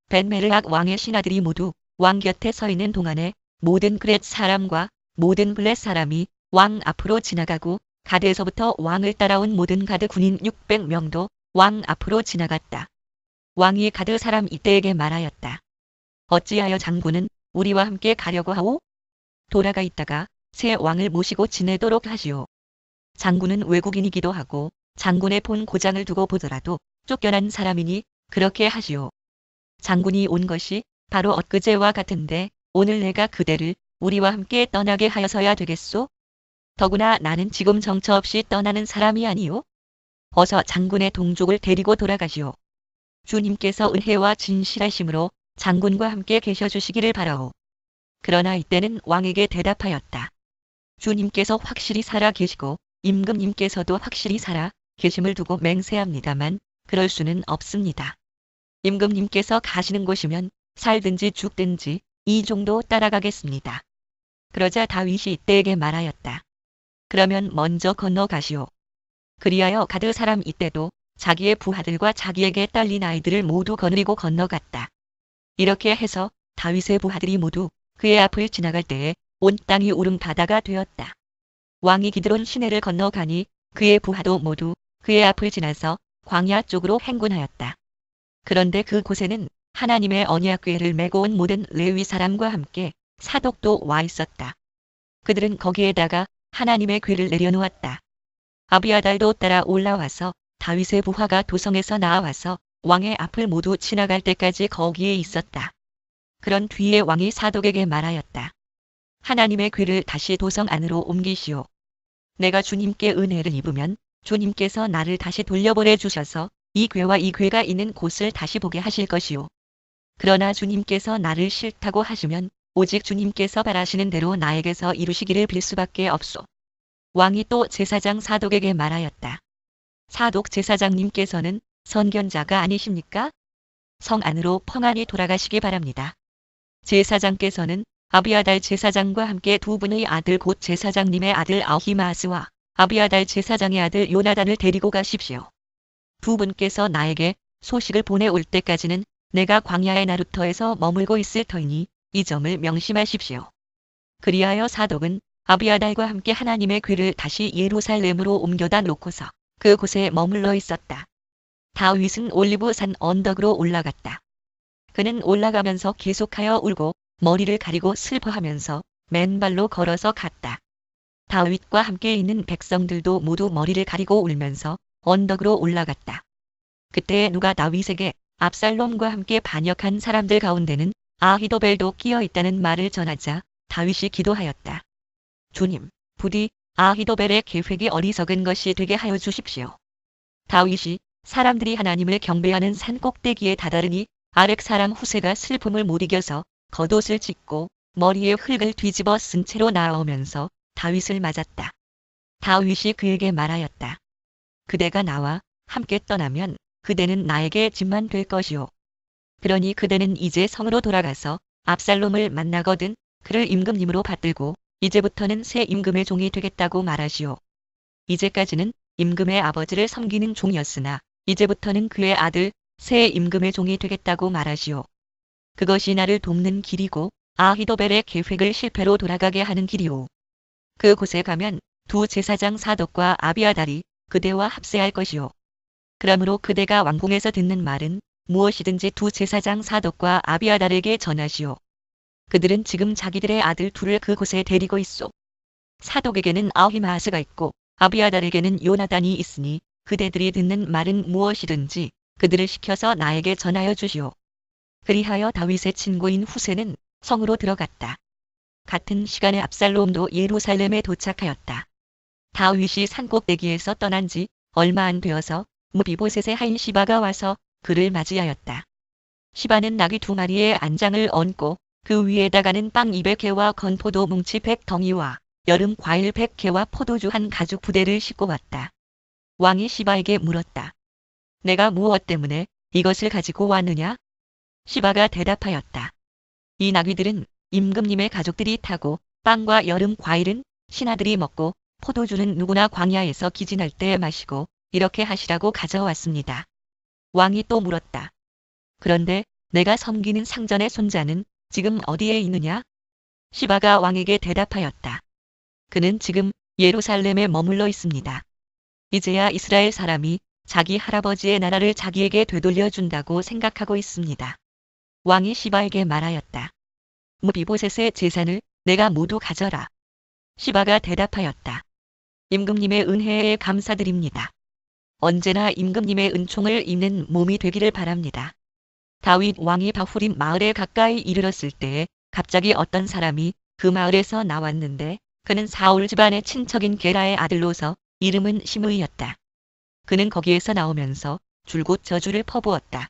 벤메르악 왕의 신하들이 모두 왕 곁에 서 있는 동안에 모든 그렛 사람과 모든 블렛 사람이 왕 앞으로 지나가고 가드에서부터 왕을 따라온 모든 가드 군인 600명도 왕 앞으로 지나갔다. 왕이 가드 사람 이때에게 말하였다. 어찌하여 장군은 우리와 함께 가려고 하오? 돌아가 있다가 새 왕을 모시고 지내도록 하시오. 장군은 외국인이기도 하고 장군의 본 고장을 두고 보더라도 쫓겨난 사람이니 그렇게 하시오. 장군이 온 것이 바로 엊그제와 같은데 오늘 내가 그대를 우리와 함께 떠나게 하여서야 되겠소? 더구나 나는 지금 정처 없이 떠나는 사람이 아니오. 어서 장군의 동족을 데리고 돌아가시오. 주님께서 은혜와 진실하심으로 장군과 함께 계셔주시기를 바라오. 그러나 이때는 왕에게 대답하였다. 주님께서 확실히 살아 계시고 임금님께서도 확실히 살아 계심을 두고 맹세합니다만 그럴 수는 없습니다. 임금님께서 가시는 곳이면 살든지 죽든지 이 종도 따라가겠습니다. 그러자 다윗이 이때에게 말하였다. 그러면 먼저 건너가시오. 그리하여 가드 사람 이때도 자기의 부하들과 자기에게 딸린 아이들을 모두 거느리고 건너갔다. 이렇게 해서 다윗의 부하들이 모두 그의 앞을 지나갈 때에 온 땅이 울음바다가 되었다. 왕이 기드론 시내를 건너가니 그의 부하도 모두 그의 앞을 지나서 광야 쪽으로 행군하였다. 그런데 그곳에는 하나님의 언약궤를 메고 온 모든 레위 사람과 함께 사독도 와 있었다. 그들은 거기에다가 하나님의 궤를 내려놓았다. 아비아달도 따라 올라와서 다윗의 부하가 도성에서 나와서 왕의 앞을 모두 지나갈 때까지 거기에 있었다. 그런 뒤에 왕이 사독에게 말하였다. 하나님의 궤를 다시 도성 안으로 옮기시오. 내가 주님께 은혜를 입으면 주님께서 나를 다시 돌려보내 주셔서 이 궤와 이 궤가 있는 곳을 다시 보게 하실 것이오. 그러나 주님께서 나를 싫다고 하시면 오직 주님께서 바라시는 대로 나에게서 이루시기를 빌 수밖에 없소. 왕이 또 제사장 사독에게 말하였다. 사독 제사장님께서는 선견자가 아니십니까? 성 안으로 평안히 돌아가시기 바랍니다. 제사장께서는 아비아달 제사장과 함께 두 분의 아들 곧 제사장님의 아들 아히마스와 아비아달 제사장의 아들 요나단을 데리고 가십시오. 두 분께서 나에게 소식을 보내올 때까지는 내가 광야의 나루터에서 머물고 있을 터이니 이 점을 명심하십시오. 그리하여 사독은 아비아달과 함께 하나님의 궤를 다시 예루살렘으로 옮겨다 놓고서 그곳에 머물러 있었다. 다윗은 올리브산 언덕으로 올라갔다. 그는 올라가면서 계속하여 울고 머리를 가리고 슬퍼하면서 맨발로 걸어서 갔다. 다윗과 함께 있는 백성들도 모두 머리를 가리고 울면서 언덕으로 올라갔다. 그때 누가 다윗에게 압살롬과 함께 반역한 사람들 가운데는 아히도벨도 끼어 있다는 말을 전하자 다윗이 기도하였다. 주님, 부디 아히도벨의 계획이 어리석은 것이 되게 하여 주십시오. 다윗이 사람들이 하나님을 경배하는 산 꼭대기에 다다르니 아렉 사람 후세가 슬픔을 못 이겨서 겉옷을 찢고 머리에 흙을 뒤집어 쓴 채로 나아오면서 다윗을 맞았다. 다윗이 그에게 말하였다. 그대가 나와 함께 떠나면 그대는 나에게 짐만 될 것이오. 그러니 그대는 이제 성으로 돌아가서 압살롬을 만나거든 그를 임금님으로 받들고 이제부터는 새 임금의 종이 되겠다고 말하시오. 이제까지는 임금의 아버지를 섬기는 종이었으나 이제부터는 그의 아들 새 임금의 종이 되겠다고 말하시오. 그것이 나를 돕는 길이고 아히도벨의 계획을 실패로 돌아가게 하는 길이오. 그곳에 가면 두 제사장 사독과 아비아달이 그대와 합세할 것이오. 그러므로 그대가 왕궁에서 듣는 말은 무엇이든지 두 제사장 사독과 아비아달에게 전하시오. 그들은 지금 자기들의 아들 둘을 그곳에 데리고 있소. 사독에게는 아히마아스가 있고 아비아달에게는 요나단이 있으니 그대들이 듣는 말은 무엇이든지 그들을 시켜서 나에게 전하여 주시오. 그리하여 다윗의 친구인 후세는 성으로 들어갔다. 같은 시간에 압살롬도 예루살렘에 도착하였다. 다윗이 산꼭대기에서 떠난 지 얼마 안 되어서 무비보셋의 하인 시바가 와서 그를 맞이하였다. 시바는 나귀 2마리의 안장을 얹고 그 위에다가는 빵 200개와 건포도 뭉치 100덩이와 여름 과일 100개와 포도주 한 가죽 부대를 싣고 왔다. 왕이 시바에게 물었다. 내가 무엇 때문에 이것을 가지고 왔느냐? 시바가 대답하였다. 이 나귀들은 임금님의 가족들이 타고 빵과 여름 과일은 신하들이 먹고 포도주는 누구나 광야에서 기진할 때 마시고 이렇게 하시라고 가져왔습니다. 왕이 또 물었다. 그런데 내가 섬기는 상전의 손자는 지금 어디에 있느냐? 시바가 왕에게 대답하였다. 그는 지금 예루살렘에 머물러 있습니다. 이제야 이스라엘 사람이 자기 할아버지의 나라를 자기에게 되돌려 준다고 생각하고 있습니다. 왕이 시바에게 말하였다. 무비보셋의 재산을 내가 모두 가져라. 시바가 대답하였다. 임금님의 은혜에 감사드립니다. 언제나 임금님의 은총을 입는 몸이 되기를 바랍니다. 다윗 왕이 바후림 마을에 가까이 이르렀을 때에 갑자기 어떤 사람이 그 마을에서 나왔는데 그는 사울 집안의 친척인 게라의 아들로서 이름은 시므이였다. 그는 거기에서 나오면서 줄곧 저주를 퍼부었다.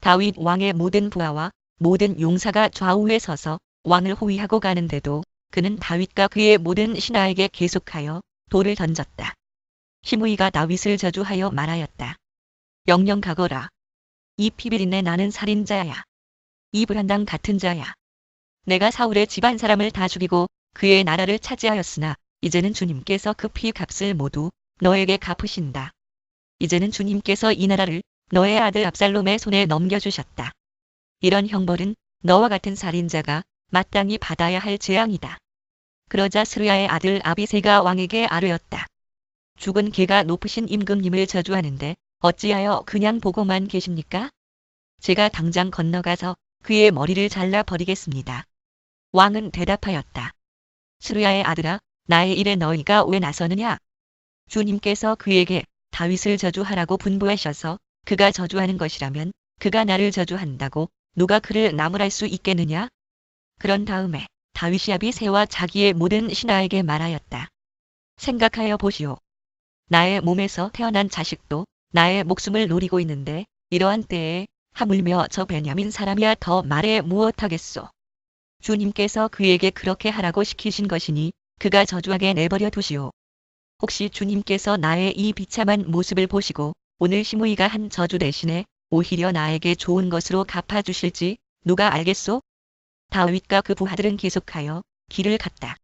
다윗 왕의 모든 부하와 모든 용사가 좌우에 서서 왕을 호위하고 가는데도 그는 다윗과 그의 모든 신하에게 계속하여 돌을 던졌다. 시므이가 다윗을 저주하여 말하였다. 영영 가거라. 이 피비린내 나는 살인자야. 이 불한당 같은 자야. 내가 사울의 집안 사람을 다 죽이고 그의 나라를 차지하였으나 이제는 주님께서 그 피 값을 모두 너에게 갚으신다. 이제는 주님께서 이 나라를 너의 아들 압살롬의 손에 넘겨주셨다. 이런 형벌은 너와 같은 살인자가 마땅히 받아야 할 재앙이다. 그러자 스루야의 아들 아비새가 왕에게 아뢰었다. 죽은 개가 높으신 임금님을 저주하는데 어찌하여 그냥 보고만 계십니까? 제가 당장 건너가서 그의 머리를 잘라 버리겠습니다. 왕은 대답하였다. 스루야의 아들아, 나의 일에 너희가 왜 나서느냐? 주님께서 그에게 다윗을 저주하라고 분부하셔서 그가 저주하는 것이라면 그가 나를 저주한다고 누가 그를 나무랄 수 있겠느냐? 그런 다음에 다윗이 아비새와 자기의 모든 신하에게 말하였다. 생각하여 보시오. 나의 몸에서 태어난 자식도 나의 목숨을 노리고 있는데 이러한 때에 하물며 저 베냐민 사람이야 더 말해 무엇하겠소. 주님께서 그에게 그렇게 하라고 시키신 것이니 그가 저주하게 내버려 두시오. 혹시 주님께서 나의 이 비참한 모습을 보시고 오늘 시므이가 한 저주 대신에 오히려 나에게 좋은 것으로 갚아주실지 누가 알겠소? 다윗과 그 부하들은 계속하여 길을 갔다.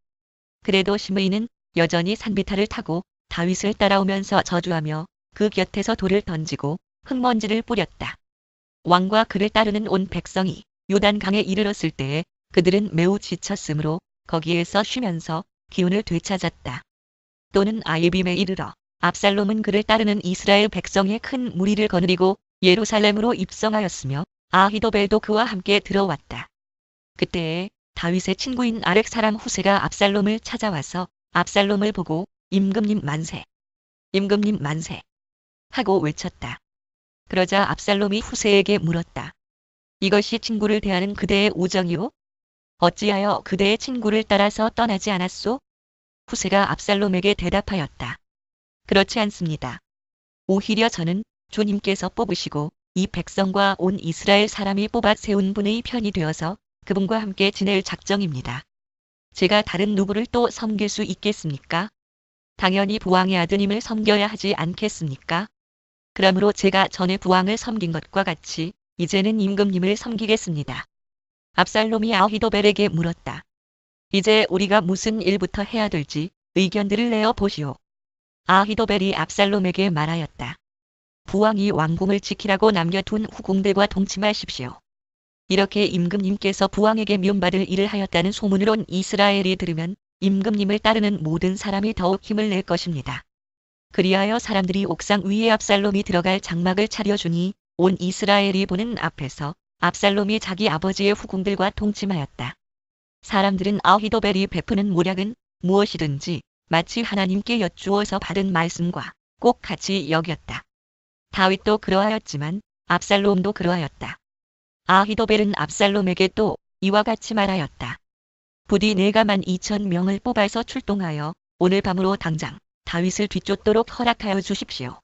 그래도 시므이는 여전히 산비탈을 타고 다윗을 따라오면서 저주하며 그 곁에서 돌을 던지고 흙먼지를 뿌렸다. 왕과 그를 따르는 온 백성이 요단강에 이르렀을 때에 그들은 매우 지쳤으므로 거기에서 쉬면서 기운을 되찾았다. 또는 아예빔에 이르러 압살롬은 그를 따르는 이스라엘 백성의 큰 무리를 거느리고 예루살렘으로 입성하였으며 아히도벨도 그와 함께 들어왔다. 그때에 다윗의 친구인 아렉 사람 후세가 압살롬을 찾아와서 압살롬을 보고 임금님 만세, 임금님 만세 하고 외쳤다. 그러자 압살롬이 후세에게 물었다. 이것이 친구를 대하는 그대의 우정이오? 어찌하여 그대의 친구를 따라서 떠나지 않았소? 후세가 압살롬에게 대답하였다. 그렇지 않습니다. 오히려 저는 주님께서 뽑으시고 이 백성과 온 이스라엘 사람이 뽑아 세운 분의 편이 되어서 그분과 함께 지낼 작정입니다. 제가 다른 누구를 또 섬길 수 있겠습니까? 당연히 부왕의 아드님을 섬겨야 하지 않겠습니까? 그러므로 제가 전에 부왕을 섬긴 것과 같이 이제는 임금님을 섬기겠습니다. 압살롬이 아히도벨에게 물었다. 이제 우리가 무슨 일부터 해야 될지 의견들을 내어 보시오. 아히도벨이 압살롬에게 말하였다. 부왕이 왕궁을 지키라고 남겨둔 후궁들과 동침하십시오. 이렇게 임금님께서 부왕에게 미움받을 일을 하였다는 소문을 온 이스라엘이 들으면 임금님을 따르는 모든 사람이 더욱 힘을 낼 것입니다. 그리하여 사람들이 옥상 위에 압살롬이 들어갈 장막을 차려주니 온 이스라엘이 보는 앞에서 압살롬이 자기 아버지의 후궁들과 동침하였다. 사람들은 아히도벨이 베푸는 모략은 무엇이든지 마치 하나님께 여쭈어서 받은 말씀과 꼭 같이 여겼다. 다윗도 그러하였지만 압살롬도 그러하였다. 아히도벨은 압살롬에게 또 이와 같이 말하였다. 부디 내가 12,000명을 뽑아서 출동하여 오늘 밤으로 당장 다윗을 뒤쫓도록 허락하여 주십시오.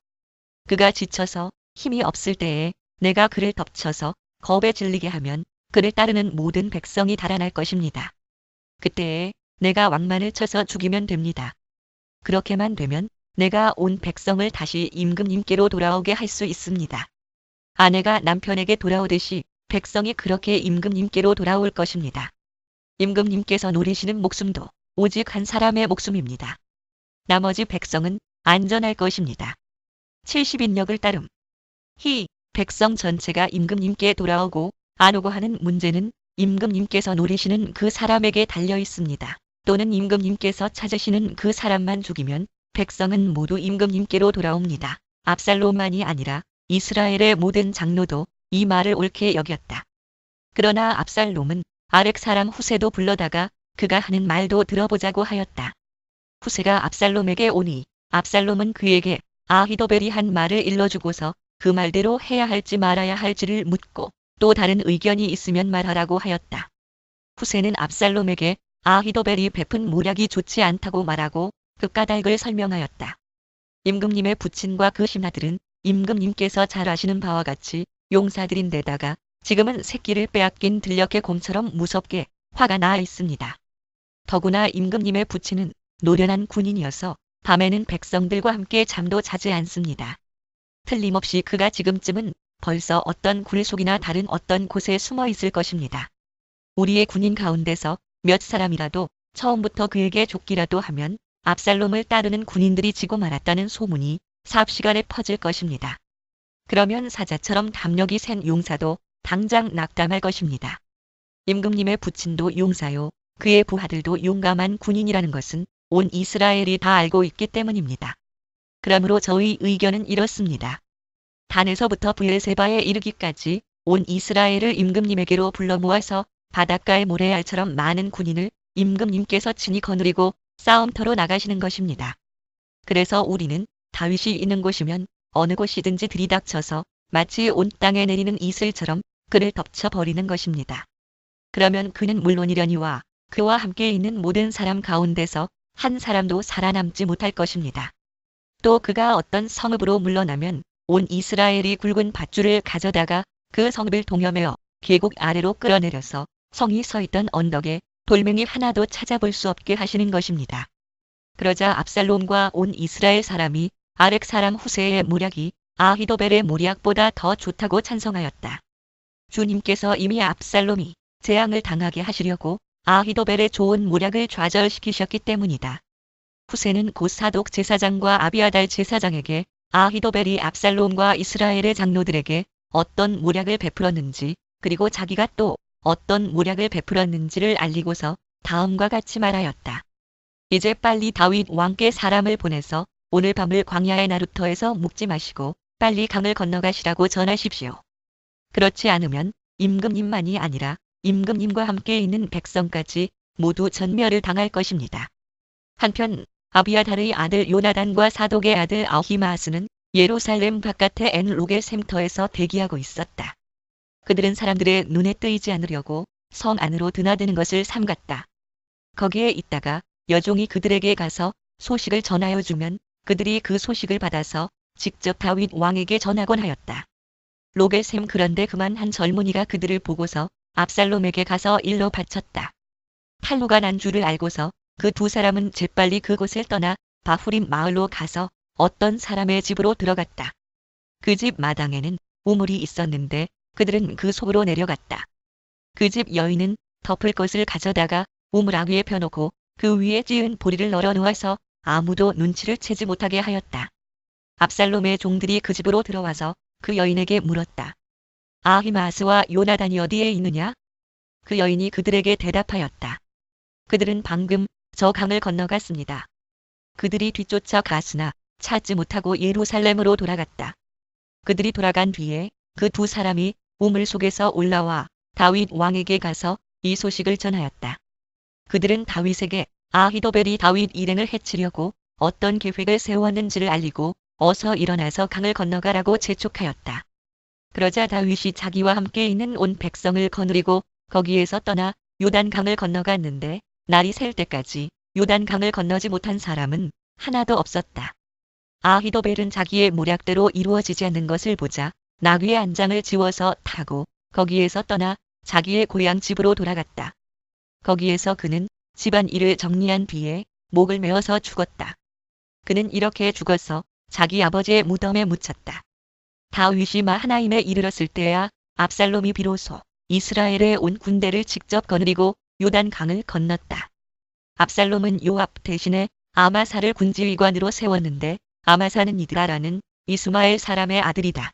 그가 지쳐서 힘이 없을 때에 내가 그를 덮쳐서 겁에 질리게 하면 그를 따르는 모든 백성이 달아날 것입니다. 그때에 내가 왕만을 쳐서 죽이면 됩니다. 그렇게만 되면 내가 온 백성을 다시 임금님께로 돌아오게 할 수 있습니다. 아내가 남편에게 돌아오듯이 백성이 그렇게 임금님께로 돌아올 것입니다. 임금님께서 노리시는 목숨도 오직 한 사람의 목숨입니다. 나머지 백성은 안전할 것입니다. 70인력을 따름. 백성 전체가 임금님께 돌아오고 안 오고 하는 문제는 임금님께서 노리시는 그 사람에게 달려 있습니다. 또는 임금님께서 찾으시는 그 사람만 죽이면 백성은 모두 임금님께로 돌아옵니다. 압살롬만이 아니라 이스라엘의 모든 장로도 이 말을 옳게 여겼다. 그러나 압살롬은 아렉 사람 후세도 불러다가 그가 하는 말도 들어보자고 하였다. 후세가 압살롬에게 오니 압살롬은 그에게 아히도벨이 한 말을 일러주고서 그 말대로 해야 할지 말아야 할지를 묻고 또 다른 의견이 있으면 말하라고 하였다. 후세는 압살롬에게 아히도벨이 베푼 모략이 좋지 않다고 말하고 그 까닭을 설명하였다. 임금님의 부친과 그 신하들은 임금님께서 잘 아시는 바와 같이 용사들인데다가 지금은 새끼를 빼앗긴 들녘의 곰처럼 무섭게 화가 나 있습니다. 더구나 임금님의 부친은 노련한 군인이어서 밤에는 백성들과 함께 잠도 자지 않습니다. 틀림없이 그가 지금쯤은 벌써 어떤 굴속이나 다른 어떤 곳에 숨어 있을 것입니다. 우리의 군인 가운데서 몇 사람이라도 처음부터 그에게 족기라도 하면 압살롬을 따르는 군인들이 지고 말았다는 소문이 삽시간에 퍼질 것입니다. 그러면 사자처럼 담력이 센 용사도 당장 낙담할 것입니다. 임금님의 부친도 용사요, 그의 부하들도 용감한 군인이라는 것은 온 이스라엘이 다 알고 있기 때문입니다. 그러므로 저의 의견은 이렇습니다. 단에서부터 브엘세바에 이르기까지 온 이스라엘을 임금님에게로 불러 모아서 바닷가의 모래알처럼 많은 군인을 임금님께서 친히 거느리고 싸움터로 나가시는 것입니다. 그래서 우리는 다윗이 있는 곳이면 어느 곳이든지 들이닥쳐서 마치 온 땅에 내리는 이슬처럼 그를 덮쳐버리는 것입니다. 그러면 그는 물론이려니와 그와 함께 있는 모든 사람 가운데서 한 사람도 살아남지 못할 것입니다. 또 그가 어떤 성읍으로 물러나면 온 이스라엘이 굵은 밧줄을 가져다가 그 성읍을 동여매어 계곡 아래로 끌어내려서 성이 서 있던 언덕에 돌멩이 하나도 찾아볼 수 없게 하시는 것입니다. 그러자 압살롬과 온 이스라엘 사람이 아렉 사람 후세의 모략이 아히도벨의 모략보다 더 좋다고 찬성하였다. 주님께서 이미 압살롬이 재앙을 당하게 하시려고 아히도벨의 좋은 모략을 좌절시키셨기 때문이다. 후세는 곧 사독 제사장과 아비아달 제사장에게 아히도벨이 압살롬과 이스라엘의 장로들에게 어떤 모략을 베풀었는지 그리고 자기가 또 어떤 모략을 베풀었는지를 알리고서 다음과 같이 말하였다. 이제 빨리 다윗 왕께 사람을 보내서 오늘 밤을 광야의 나루터에서 묵지 마시고 빨리 강을 건너가시라고 전하십시오. 그렇지 않으면 임금님만이 아니라 임금님과 함께 있는 백성까지 모두 전멸을 당할 것입니다. 한편 아비아달의 아들 요나단과 사독의 아들 아히마아스는 예루살렘 바깥의 엔록의 샘터에서 대기하고 있었다. 그들은 사람들의 눈에 뜨이지 않으려고 성 안으로 드나드는 것을 삼갔다. 거기에 있다가 여종이 그들에게 가서 소식을 전하여 주면 그들이 그 소식을 받아서 직접 다윗 왕에게 전하곤 하였다. 록의 샘 그런데 그만 한 젊은이가 그들을 보고서 압살롬에게 가서 일러 바쳤다. 탈루가 난 줄을 알고서 그 두 사람은 재빨리 그곳을 떠나 바후림 마을로 가서 어떤 사람의 집으로 들어갔다. 그 집 마당에는 우물이 있었는데 그들은 그 속으로 내려갔다. 그 집 여인은 덮을 것을 가져다가 우물 아귀에 펴놓고 그 위에 찌은 보리를 널어 놓아서 아무도 눈치를 채지 못하게 하였다. 압살롬의 종들이 그 집으로 들어와서 그 여인에게 물었다. 아히마아스와 요나단이 어디에 있느냐? 그 여인이 그들에게 대답하였다. 그들은 방금 저 강을 건너갔습니다. 그들이 뒤쫓아 갔으나 찾지 못하고 예루살렘으로 돌아갔다. 그들이 돌아간 뒤에 그 두 사람이 우물 속에서 올라와 다윗 왕에게 가서 이 소식을 전하였다. 그들은 다윗에게 아히도벨이 다윗 일행을 해치려고 어떤 계획을 세웠는지를 알리고 어서 일어나서 강을 건너가라고 재촉하였다. 그러자 다윗이 자기와 함께 있는 온 백성을 거느리고 거기에서 떠나 요단강을 건너갔는데 날이 셀 때까지 요단강을 건너지 못한 사람은 하나도 없었다. 아히도벨은 자기의 모략대로 이루어지지 않는 것을 보자 나귀의 안장을 지워서 타고 거기에서 떠나 자기의 고향 집으로 돌아갔다. 거기에서 그는 집안 일을 정리한 뒤에 목을 메어서 죽었다. 그는 이렇게 죽어서 자기 아버지의 무덤에 묻혔다. 다윗이 마하나임에 이르렀을 때야 압살롬이 비로소 이스라엘에 온 군대를 직접 거느리고 요단강을 건넜다. 압살롬은 요압 대신에 아마사를 군지휘관으로 세웠는데 아마사는 이드라라는 이스마엘 사람의 아들이다.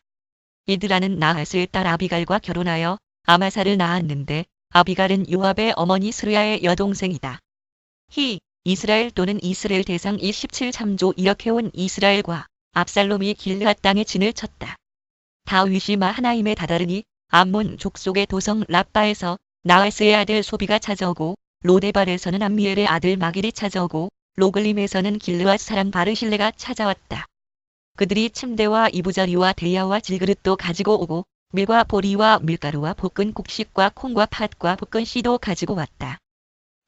이드라는 나하스의 딸 아비갈과 결혼하여 아마사를 낳았는데 아비갈은 요압의 어머니 스르야의 여동생이다. 이스라엘 또는 이스라엘 대상 17참조 이렇게 온 이스라엘과 압살롬이 길르앗 땅에 진을 쳤다. 다윗이 마하나임에 다다르니 암몬 족속의 도성 라빠에서 나하스의 아들 소비가 찾아오고 로데발에서는 암미엘의 아들 마길이 찾아오고 로글림에서는 길르앗 사람 바르실레가 찾아왔다. 그들이 침대와 이부자리와 대야와 질그릇도 가지고 오고 밀과 보리와 밀가루와 볶은 곡식과 콩과 팥과 볶은 씨도 가지고 왔다.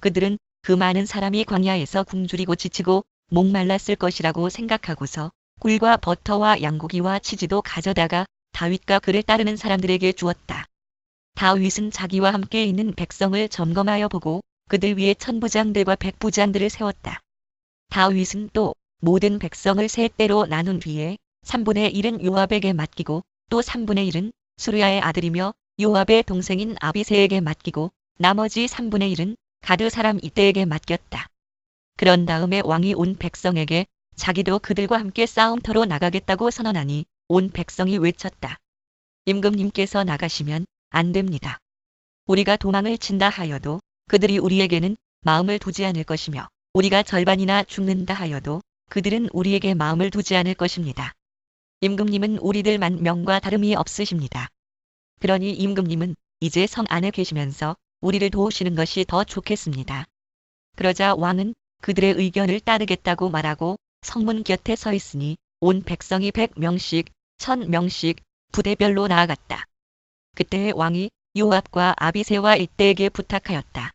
그들은 그 많은 사람이 광야에서 굶주리고 지치고 목말랐을 것이라고 생각하고서 꿀과 버터와 양고기와 치즈도 가져다가 다윗과 그를 따르는 사람들에게 주었다. 다윗은 자기와 함께 있는 백성을 점검하여 보고 그들 위에 천부장들과 백부장들을 세웠다. 다윗은 또 모든 백성을 세 때로 나눈 뒤에 3분의 1은 요압에게 맡기고 또 3분의 1은 수르야의 아들이며 요압의 동생인 아비새에게 맡기고 나머지 3분의 1은 가드 사람 이때에게 맡겼다. 그런 다음에 왕이 온 백성에게 자기도 그들과 함께 싸움터로 나가겠다고 선언하니 온 백성이 외쳤다. 임금님께서 나가시면 안 됩니다. 우리가 도망을 친다 하여도 그들이 우리에게는 마음을 두지 않을 것이며 우리가 절반이나 죽는다 하여도 그들은 우리에게 마음을 두지 않을 것입니다. 임금님은 우리들 10,000명과 다름이 없으십니다. 그러니 임금님은 이제 성 안에 계시면서 우리를 도우시는 것이 더 좋겠습니다. 그러자 왕은 그들의 의견을 따르겠다고 말하고 성문 곁에 서 있으니 온 백성이 100명씩 1000명씩 부대별로 나아갔다. 그때 왕이 요압과 아비새와 이때에게 부탁하였다.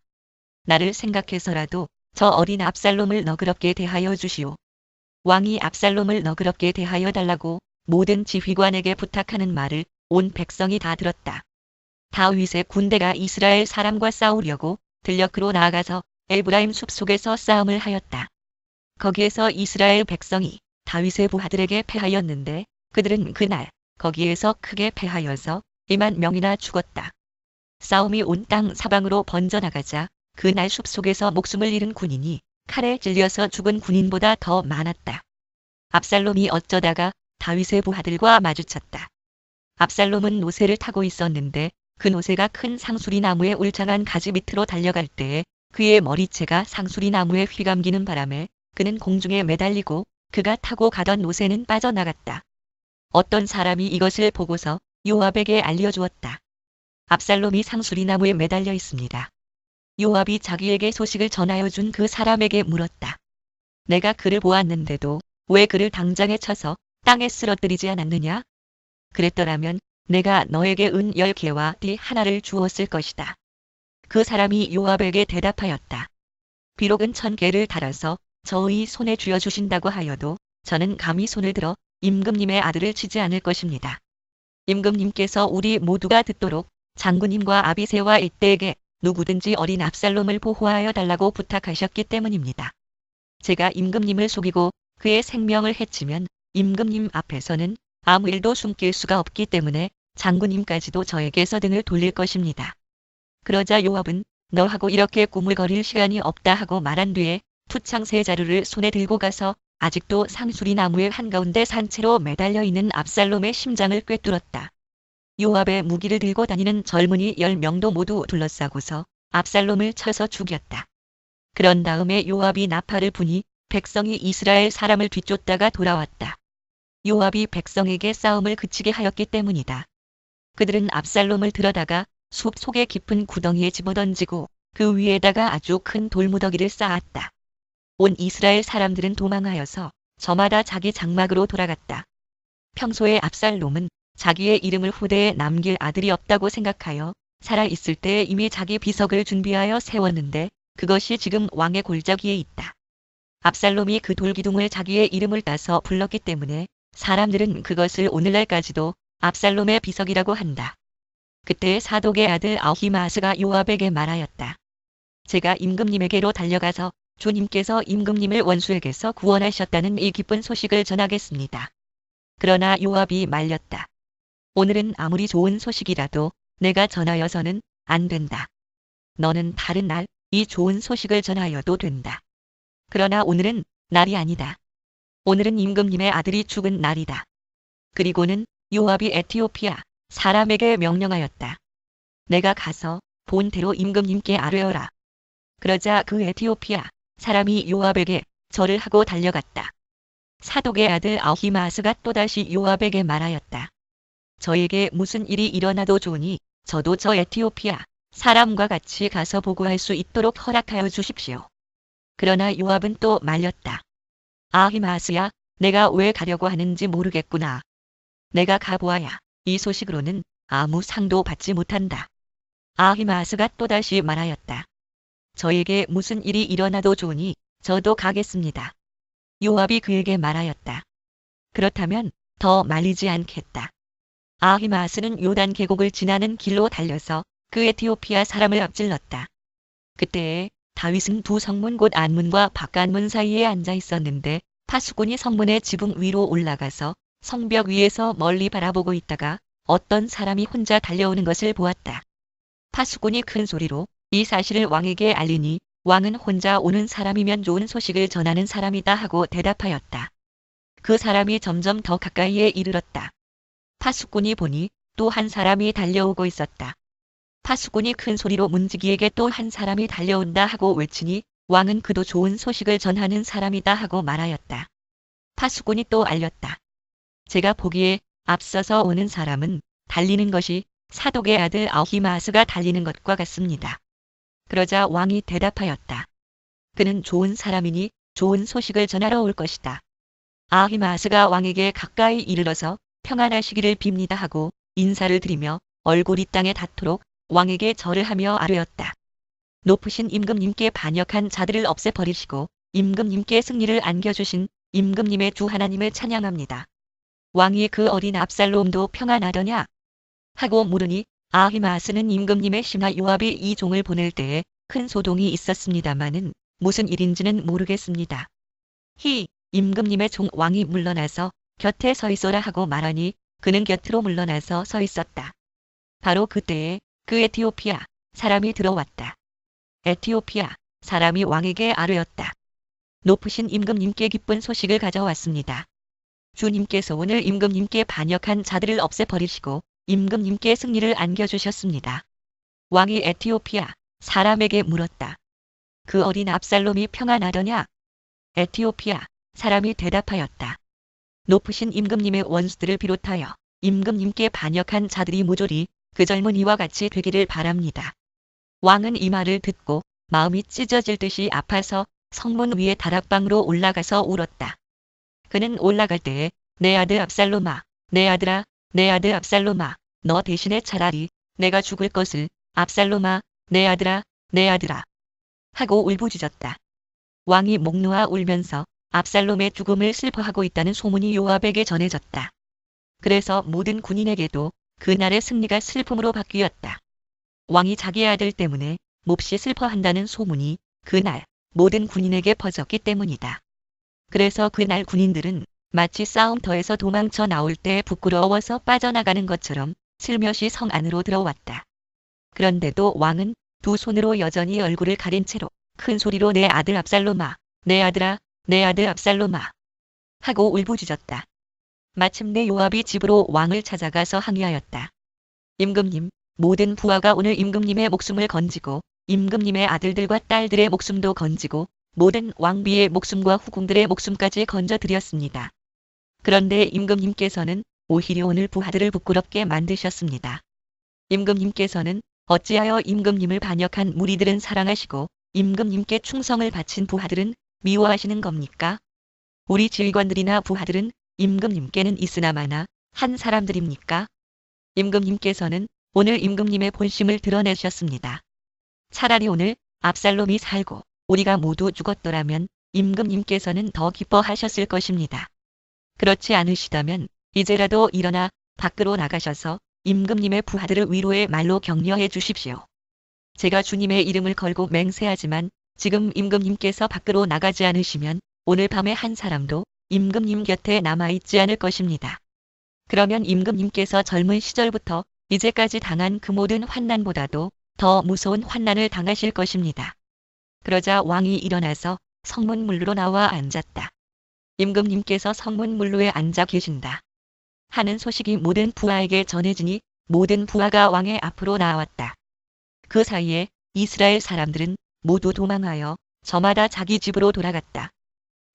나를 생각해서라도 저 어린 압살롬을 너그럽게 대하여 주시오. 왕이 압살롬을 너그럽게 대하여 달라고 모든 지휘관에게 부탁하는 말을 온 백성이 다 들었다. 다윗의 군대가 이스라엘 사람과 싸우려고 들녘으로 나아가서 에브라임 숲속에서 싸움을 하였다. 거기에서 이스라엘 백성이 다윗의 부하들에게 패하였는데 그들은 그날 거기에서 크게 패하여서 20,000명이나 죽었다. 싸움이 온 땅 사방으로 번져나가자 그날 숲속에서 목숨을 잃은 군인이 칼에 찔려서 죽은 군인보다 더 많았다. 압살롬이 어쩌다가 다윗의 부하들과 마주쳤다. 압살롬은 노새를 타고 있었는데 그 노새가 큰 상수리 나무의 울창한 가지 밑으로 달려갈 때에 그의 머리채가 상수리 나무에 휘감기는 바람에 그는 공중에 매달리고 그가 타고 가던 노새는 빠져나갔다. 어떤 사람이 이것을 보고서 요압에게 알려주었다. 압살롬이 상수리 나무에 매달려 있습니다. 요압이 자기에게 소식을 전하여 준 그 사람에게 물었다. 내가 그를 보았는데도 왜 그를 당장에 쳐서 땅에 쓰러뜨리지 않았느냐? 그랬더라면 내가 너에게 은 10개와 띠 하나를 주었을 것이다. 그 사람이 요압에게 대답하였다. 비록 은 1000개를 달아서 저의 손에 쥐어주신다고 하여도 저는 감히 손을 들어 임금님의 아들을 치지 않을 것입니다. 임금님께서 우리 모두가 듣도록 장군님과 아비새와 이때에게 누구든지 어린 압살롬을 보호하여 달라고 부탁하셨기 때문입니다. 제가 임금님을 속이고 그의 생명을 해치면 임금님 앞에서는 아무 일도 숨길 수가 없기 때문에 장군님까지도 저에게서 등을 돌릴 것입니다. 그러자 요압은 너하고 이렇게 꾸물거릴 시간이 없다 하고 말한 뒤에 투창 세 자루를 손에 들고 가서 아직도 상수리 나무의 한가운데 산채로 매달려 있는 압살롬의 심장을 꿰뚫었다. 요압의 무기를 들고 다니는 젊은이 10명도 모두 둘러싸고서 압살롬을 쳐서 죽였다. 그런 다음에 요압이 나팔을 부니 백성이 이스라엘 사람을 뒤쫓다가 돌아왔다. 요압이 백성에게 싸움을 그치게 하였기 때문이다. 그들은 압살롬을 들어다가 숲 속의 깊은 구덩이에 집어던지고 그 위에다가 아주 큰 돌무더기를 쌓았다. 온 이스라엘 사람들은 도망하여서 저마다 자기 장막으로 돌아갔다. 평소에 압살롬은 자기의 이름을 후대에 남길 아들이 없다고 생각하여 살아있을 때 이미 자기 비석을 준비하여 세웠는데 그것이 지금 왕의 골짜기에 있다. 압살롬이 그 돌기둥을 자기의 이름을 따서 불렀기 때문에 사람들은 그것을 오늘날까지도 압살롬의 비석이라고 한다. 그때 사독의 아들 아히마스가 요압에게 말하였다. 제가 임금님에게로 달려가서 주님께서 임금님을 원수에게서 구원하셨다는 이 기쁜 소식을 전하겠습니다. 그러나 요압이 말렸다. 오늘은 아무리 좋은 소식이라도 내가 전하여서는 안 된다. 너는 다른 날 이 좋은 소식을 전하여도 된다. 그러나 오늘은 날이 아니다. 오늘은 임금님의 아들이 죽은 날이다. 그리고는 요압이 에티오피아 사람에게 명령하였다. 내가 가서 본대로 임금님께 아뢰어라. 그러자 그 에티오피아 사람이 요압에게 절을 하고 달려갔다. 사독의 아들 아히마아스가 또다시 요압에게 말하였다. 저에게 무슨 일이 일어나도 좋으니 저도 저 에티오피아 사람과 같이 가서 보고할 수 있도록 허락하여 주십시오. 그러나 요압은 또 말렸다. 아히마아스야, 내가 왜 가려고 하는지 모르겠구나. 내가 가보아야 이 소식으로는 아무 상도 받지 못한다. 아히마아스가 또다시 말하였다. 저에게 무슨 일이 일어나도 좋으니 저도 가겠습니다. 요압이 그에게 말하였다. 그렇다면 더 말리지 않겠다. 아히마아스는 요단 계곡을 지나는 길로 달려서 그 에티오피아 사람을 앞질렀다. 그때에 다윗은 두 성문 곧 안문과 바깥문 사이에 앉아 있었는데 파수꾼이 성문의 지붕 위로 올라가서 성벽 위에서 멀리 바라보고 있다가 어떤 사람이 혼자 달려오는 것을 보았다. 파수꾼이 큰 소리로 이 사실을 왕에게 알리니 왕은 혼자 오는 사람이면 좋은 소식을 전하는 사람이다 하고 대답하였다. 그 사람이 점점 더 가까이에 이르렀다. 파수꾼이 보니 또 한 사람이 달려오고 있었다. 파수꾼이 큰 소리로 문지기에게 또 한 사람이 달려온다 하고 외치니 왕은 그도 좋은 소식을 전하는 사람이다 하고 말하였다. 파수꾼이 또 알렸다. 제가 보기에 앞서서 오는 사람은 달리는 것이 사독의 아들 아히마아스가 달리는 것과 같습니다. 그러자 왕이 대답하였다. 그는 좋은 사람이니 좋은 소식을 전하러 올 것이다. 아히마아스가 왕에게 가까이 이르러서 평안하시기를 빕니다 하고 인사를 드리며 얼굴이 땅에 닿도록 왕에게 절을 하며 아뢰었다. 높으신 임금님께 반역한 자들을 없애버리시고 임금님께 승리를 안겨주신 임금님의 주 하나님을 찬양합니다. 왕이 그 어린 압살롬도 평안하더냐? 하고 물으니 아히마아스는 임금님의 신하 요압이 이 종을 보낼 때에 큰 소동이 있었습니다마는 무슨 일인지는 모르겠습니다. 임금님의 종 왕이 물러나서 곁에 서 있어라 하고 말하니 그는 곁으로 물러나서 서 있었다. 바로 그때에 그 에티오피아 사람이 들어왔다. 에티오피아 사람이 왕에게 아뢰었다. 높으신 임금님께 기쁜 소식을 가져왔습니다. 주님께서 오늘 임금님께 반역한 자들을 없애버리시고 임금님께 승리를 안겨주셨습니다. 왕이 에티오피아 사람에게 물었다. 그 어린 압살롬이 평안하더냐? 에티오피아 사람이 대답하였다. 높으신 임금님의 원수들을 비롯하여 임금님께 반역한 자들이 모조리 그 젊은이와 같이 되기를 바랍니다. 왕은 이 말을 듣고 마음이 찢어질 듯이 아파서 성문 위에 다락방으로 올라가서 울었다. 그는 올라갈 때에 내 아들 압살롬아, 내 아들아, 내 아들 압살롬아, 너 대신에 차라리 내가 죽을 것을 압살롬아, 내 아들아, 내 아들아 하고 울부짖었다. 왕이 목 놓아 울면서 압살롬의 죽음을 슬퍼하고 있다는 소문이 요압에게 전해졌다. 그래서 모든 군인에게도 그날의 승리가 슬픔으로 바뀌었다. 왕이 자기 아들 때문에 몹시 슬퍼한다는 소문이 그날 모든 군인에게 퍼졌기 때문이다. 그래서 그날 군인들은 마치 싸움터에서 도망쳐 나올 때 부끄러워서 빠져나가는 것처럼 슬며시 성 안으로 들어왔다. 그런데도 왕은 두 손으로 여전히 얼굴을 가린 채로 큰 소리로 내 아들 압살롬아, 내 아들아, 내 아들 압살롬아 하고 울부짖었다. 마침내 요압이 집으로 왕을 찾아가서 항의하였다. 임금님, 모든 부하가 오늘 임금님의 목숨을 건지고 임금님의 아들들과 딸들의 목숨도 건지고 모든 왕비의 목숨과 후궁들의 목숨까지 건져드렸습니다. 그런데 임금님께서는 오히려 오늘 부하들을 부끄럽게 만드셨습니다. 임금님께서는 어찌하여 임금님을 반역한 무리들은 사랑하시고 임금님께 충성을 바친 부하들은 미워하시는 겁니까? 우리 질관들이나 부하들은 임금님께는 있으나마나 한 사람들입니까? 임금님께서는 오늘 임금님의 본심을 드러내셨습니다. 차라리 오늘 압살롬이 살고 우리가 모두 죽었더라면 임금님께서는 더 기뻐하셨을 것입니다. 그렇지 않으시다면 이제라도 일어나 밖으로 나가셔서 임금님의 부하들을 위로의 말로 격려해 주십시오. 제가 주님의 이름을 걸고 맹세하지만 지금 임금님께서 밖으로 나가지 않으시면 오늘 밤에 한 사람도 임금님 곁에 남아있지 않을 것입니다. 그러면 임금님께서 젊은 시절부터 이제까지 당한 그 모든 환난보다도 더 무서운 환난을 당하실 것입니다. 그러자 왕이 일어나서 성문물로 나와 앉았다. 임금님께서 성문물로에 앉아 계신다 하는 소식이 모든 부하에게 전해지니 모든 부하가 왕의 앞으로 나왔다. 그 사이에 이스라엘 사람들은 모두 도망하여 저마다 자기 집으로 돌아갔다.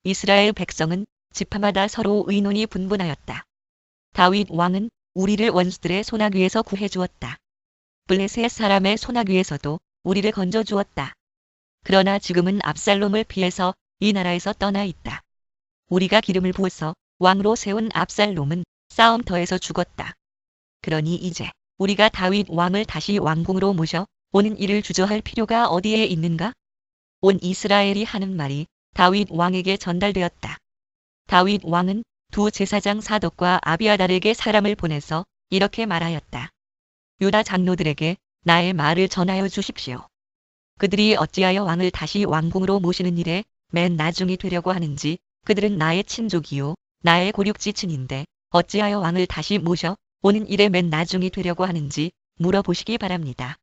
이스라엘 백성은 지파마다 서로 의논이 분분하였다. 다윗 왕은 우리를 원수들의 손아귀에서 구해주었다. 블레셋 사람의 손아귀에서도 우리를 건져주었다. 그러나 지금은 압살롬을 피해서 이 나라에서 떠나 있다. 우리가 기름을 부어서 왕으로 세운 압살롬은 싸움터에서 죽었다. 그러니 이제 우리가 다윗 왕을 다시 왕궁으로 모셔 오는 일을 주저할 필요가 어디에 있는가? 온 이스라엘이 하는 말이 다윗 왕에게 전달되었다. 다윗 왕은 두 제사장 사독과 아비아달에게 사람을 보내서 이렇게 말하였다. 유다 장로들에게 나의 말을 전하여 주십시오. 그들이 어찌하여 왕을 다시 왕궁으로 모시는 일에 맨 나중이 되려고 하는지 그들은 나의 친족이요 나의 고륙지친인데 어찌하여 왕을 다시 모셔 오는 일에 맨 나중이 되려고 하는지 물어보시기 바랍니다.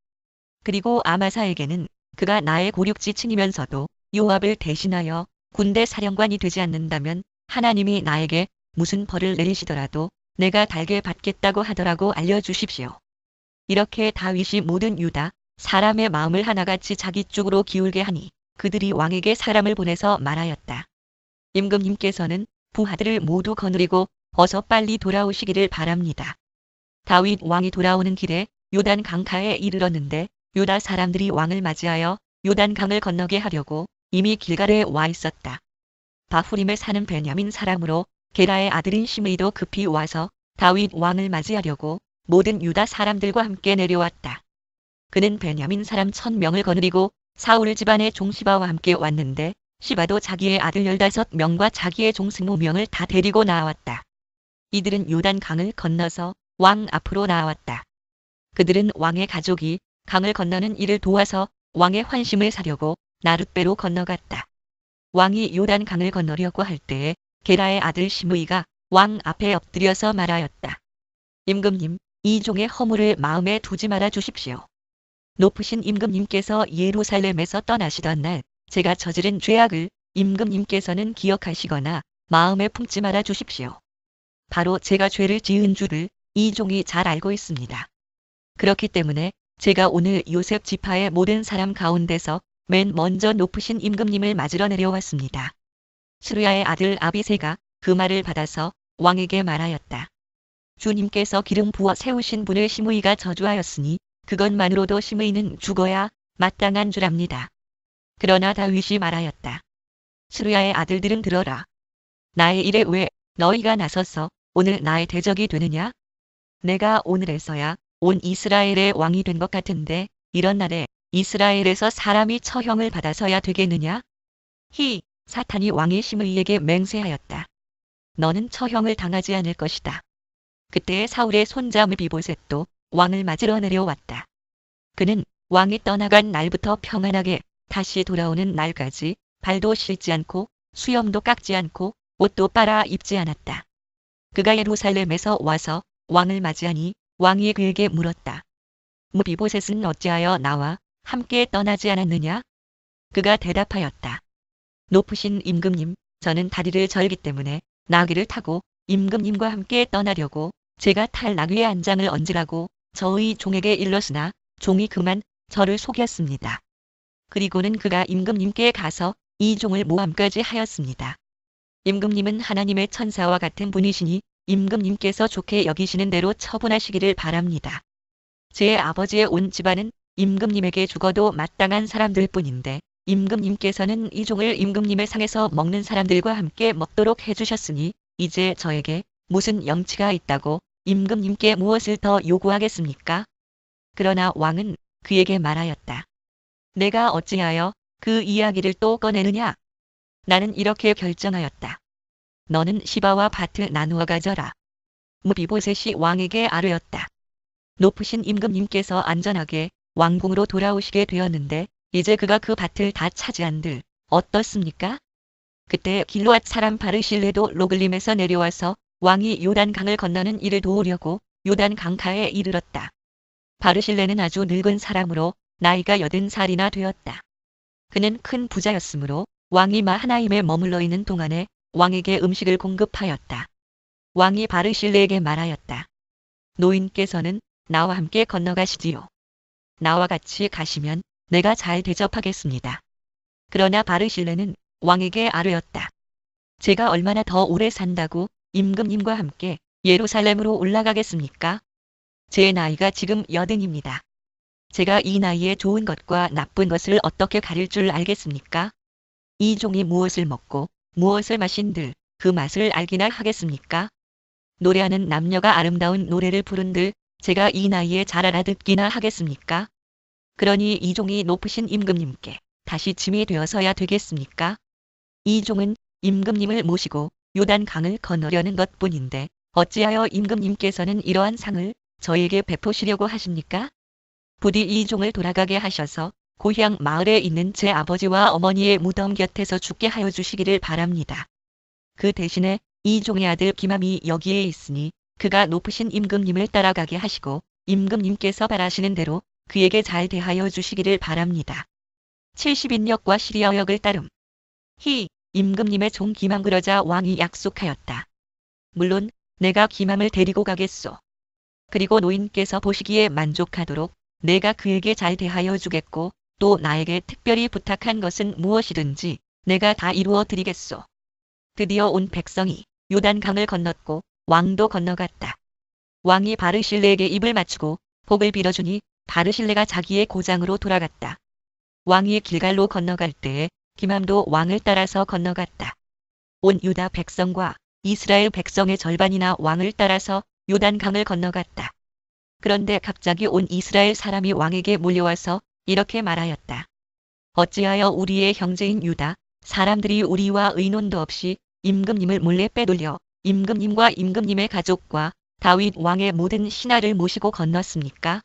그리고 아마사에게는 그가 나의 고륙지친이면서도 요압을 대신하여 군대 사령관이 되지 않는다면 하나님이 나에게 무슨 벌을 내리시더라도 내가 달게 받겠다고 하더라고 알려주십시오. 이렇게 다윗이 모든 유다 사람의 마음을 하나같이 자기 쪽으로 기울게 하니 그들이 왕에게 사람을 보내서 말하였다. 임금님께서는 부하들을 모두 거느리고 어서 빨리 돌아오시기를 바랍니다. 다윗 왕이 돌아오는 길에 요단 강가에 이르렀는데 유다 사람들이 왕을 맞이하여 요단 강을 건너게 하려고 이미 길갈에 와 있었다. 바후림에 사는 베냐민 사람으로 게라의 아들인 시므이도 급히 와서 다윗 왕을 맞이하려고 모든 유다 사람들과 함께 내려왔다. 그는 베냐민 사람 1000명을 거느리고 사울 집안의 종 시바와 함께 왔는데 시바도 자기의 아들 15명과 자기의 종 20명을 다 데리고 나왔다. 이들은 요단 강을 건너서 왕 앞으로 나왔다. 그들은 왕의 가족이 강을 건너는 일을 도와서 왕의 환심을 사려고 나룻배로 건너갔다. 왕이 요단 강을 건너려고 할 때에 게라의 아들 시므이가 왕 앞에 엎드려서 말하였다. 임금님, 이 종의 허물을 마음에 두지 말아 주십시오. 높으신 임금님께서 예루살렘에서 떠나시던 날 제가 저지른 죄악을 임금님께서는 기억하시거나 마음에 품지 말아 주십시오. 바로 제가 죄를 지은 줄을 이 종이 잘 알고 있습니다. 그렇기 때문에 제가 오늘 요셉 지파의 모든 사람 가운데서 맨 먼저 높으신 임금님을 맞으러 내려왔습니다. 스루야의 아들 아비새가 그 말을 받아서 왕에게 말하였다. 주님께서 기름 부어 세우신 분을 시므이가 저주하였으니 그것만으로도 시므이는 죽어야 마땅한 줄 압니다. 그러나 다윗이 말하였다. 스루야의 아들들은 들어라. 나의 일에 왜 너희가 나서서 오늘 나의 대적이 되느냐? 내가 오늘에서야 온 이스라엘의 왕이 된 것 같은데 이런 날에 이스라엘에서 사람이 처형을 받아서야 되겠느냐? 사탄이 왕이 시므이에게 맹세하였다. 너는 처형을 당하지 않을 것이다. 그때 사울의 손자 므비보셋도 왕을 맞으러 내려왔다. 그는 왕이 떠나간 날부터 평안하게 다시 돌아오는 날까지 발도 씻지 않고 수염도 깎지 않고 옷도 빨아 입지 않았다. 그가 예루살렘에서 와서 왕을 맞이하니 왕이 그에게 물었다. 므비보셋은 어찌하여 나와 함께 떠나지 않았느냐? 그가 대답하였다. 높으신 임금님, 저는 다리를 절기 때문에 나귀를 타고 임금님과 함께 떠나려고 제가 탈 나귀의 안장을 얹으라고 저의 종에게 일렀으나 종이 그만 저를 속였습니다. 그리고는 그가 임금님께 가서 이 종을 모함까지 하였습니다. 임금님은 하나님의 천사와 같은 분이시니 임금님께서 좋게 여기시는 대로 처분하시기를 바랍니다. 제 아버지의 온 집안은 임금님에게 죽어도 마땅한 사람들 뿐인데 임금님께서는 이 종을 임금님의 상에서 먹는 사람들과 함께 먹도록 해주셨으니 이제 저에게 무슨 염치가 있다고 임금님께 무엇을 더 요구하겠습니까? 그러나 왕은 그에게 말하였다. 내가 어찌하여 그 이야기를 또 꺼내느냐? 나는 이렇게 결정하였다. 너는 시바와 밭을 나누어 가져라. 므비보셋이 왕에게 아뢰었다. 높으신 임금님께서 안전하게 왕궁으로 돌아오시게 되었는데 이제 그가 그 밭을 다 차지한들 어떻습니까? 그때 길르앗 사람 바르실레도 로글림에서 내려와서 왕이 요단강을 건너는 일을 도우려고 요단 강가에 이르렀다. 바르실레는 아주 늙은 사람으로 나이가 80살이나 되었다. 그는 큰 부자였으므로 왕이 마하나임에 머물러 있는 동안에 왕에게 음식을 공급하였다. 왕이 바르실레에게 말하였다. 노인께서는 나와 함께 건너가시지요. 나와 같이 가시면 내가 잘 대접하겠습니다. 그러나 바르실레는 왕에게 아뢰었다. 제가 얼마나 더 오래 산다고 임금님과 함께 예루살렘으로 올라가겠습니까? 제 나이가 지금 80입니다. 제가 이 나이에 좋은 것과 나쁜 것을 어떻게 가릴 줄 알겠습니까? 이 종이 무엇을 먹고 무엇을 마신들 그 맛을 알기나 하겠습니까? 노래하는 남녀가 아름다운 노래를 부른들 제가 이 나이에 잘 알아듣기나 하겠습니까? 그러니 이 종이 높으신 임금님께 다시 짐이 되어서야 되겠습니까? 이 종은 임금님을 모시고 요단강을 건너려는 것뿐인데 어찌하여 임금님께서는 이러한 상을 저에게 베푸시려고 하십니까? 부디 이 종을 돌아가게 하셔서 고향 마을에 있는 제 아버지와 어머니의 무덤 곁에서 죽게 하여 주시기를 바랍니다. 그 대신에 이 종의 아들 기맘이 여기에 있으니 그가 높으신 임금님을 따라가게 하시고 임금님께서 바라시는 대로 그에게 잘 대하여 주시기를 바랍니다. 70인역과 시리아역을 따름. 임금님의 종 기맘 그러자 왕이 약속하였다. 물론 내가 기맘을 데리고 가겠소. 그리고 노인께서 보시기에 만족하도록 내가 그에게 잘 대하여 주겠고 또 나에게 특별히 부탁한 것은 무엇이든지 내가 다 이루어 드리겠소. 드디어 온 백성이 요단강을 건넜고 왕도 건너갔다. 왕이 바르실레에게 입을 맞추고 복을 빌어주니 바르실레가 자기의 고장으로 돌아갔다. 왕이 길갈로 건너갈 때에 기맘도 왕을 따라서 건너갔다. 온 유다 백성과 이스라엘 백성의 절반이나 왕을 따라서 요단강을 건너갔다. 그런데 갑자기 온 이스라엘 사람이 왕에게 몰려와서 이렇게 말하였다. 어찌하여 우리의 형제인 유다 사람들이 우리와 의논도 없이 임금님을 몰래 빼돌려 임금님과 임금님의 가족과 다윗 왕의 모든 신하를 모시고 건넜습니까?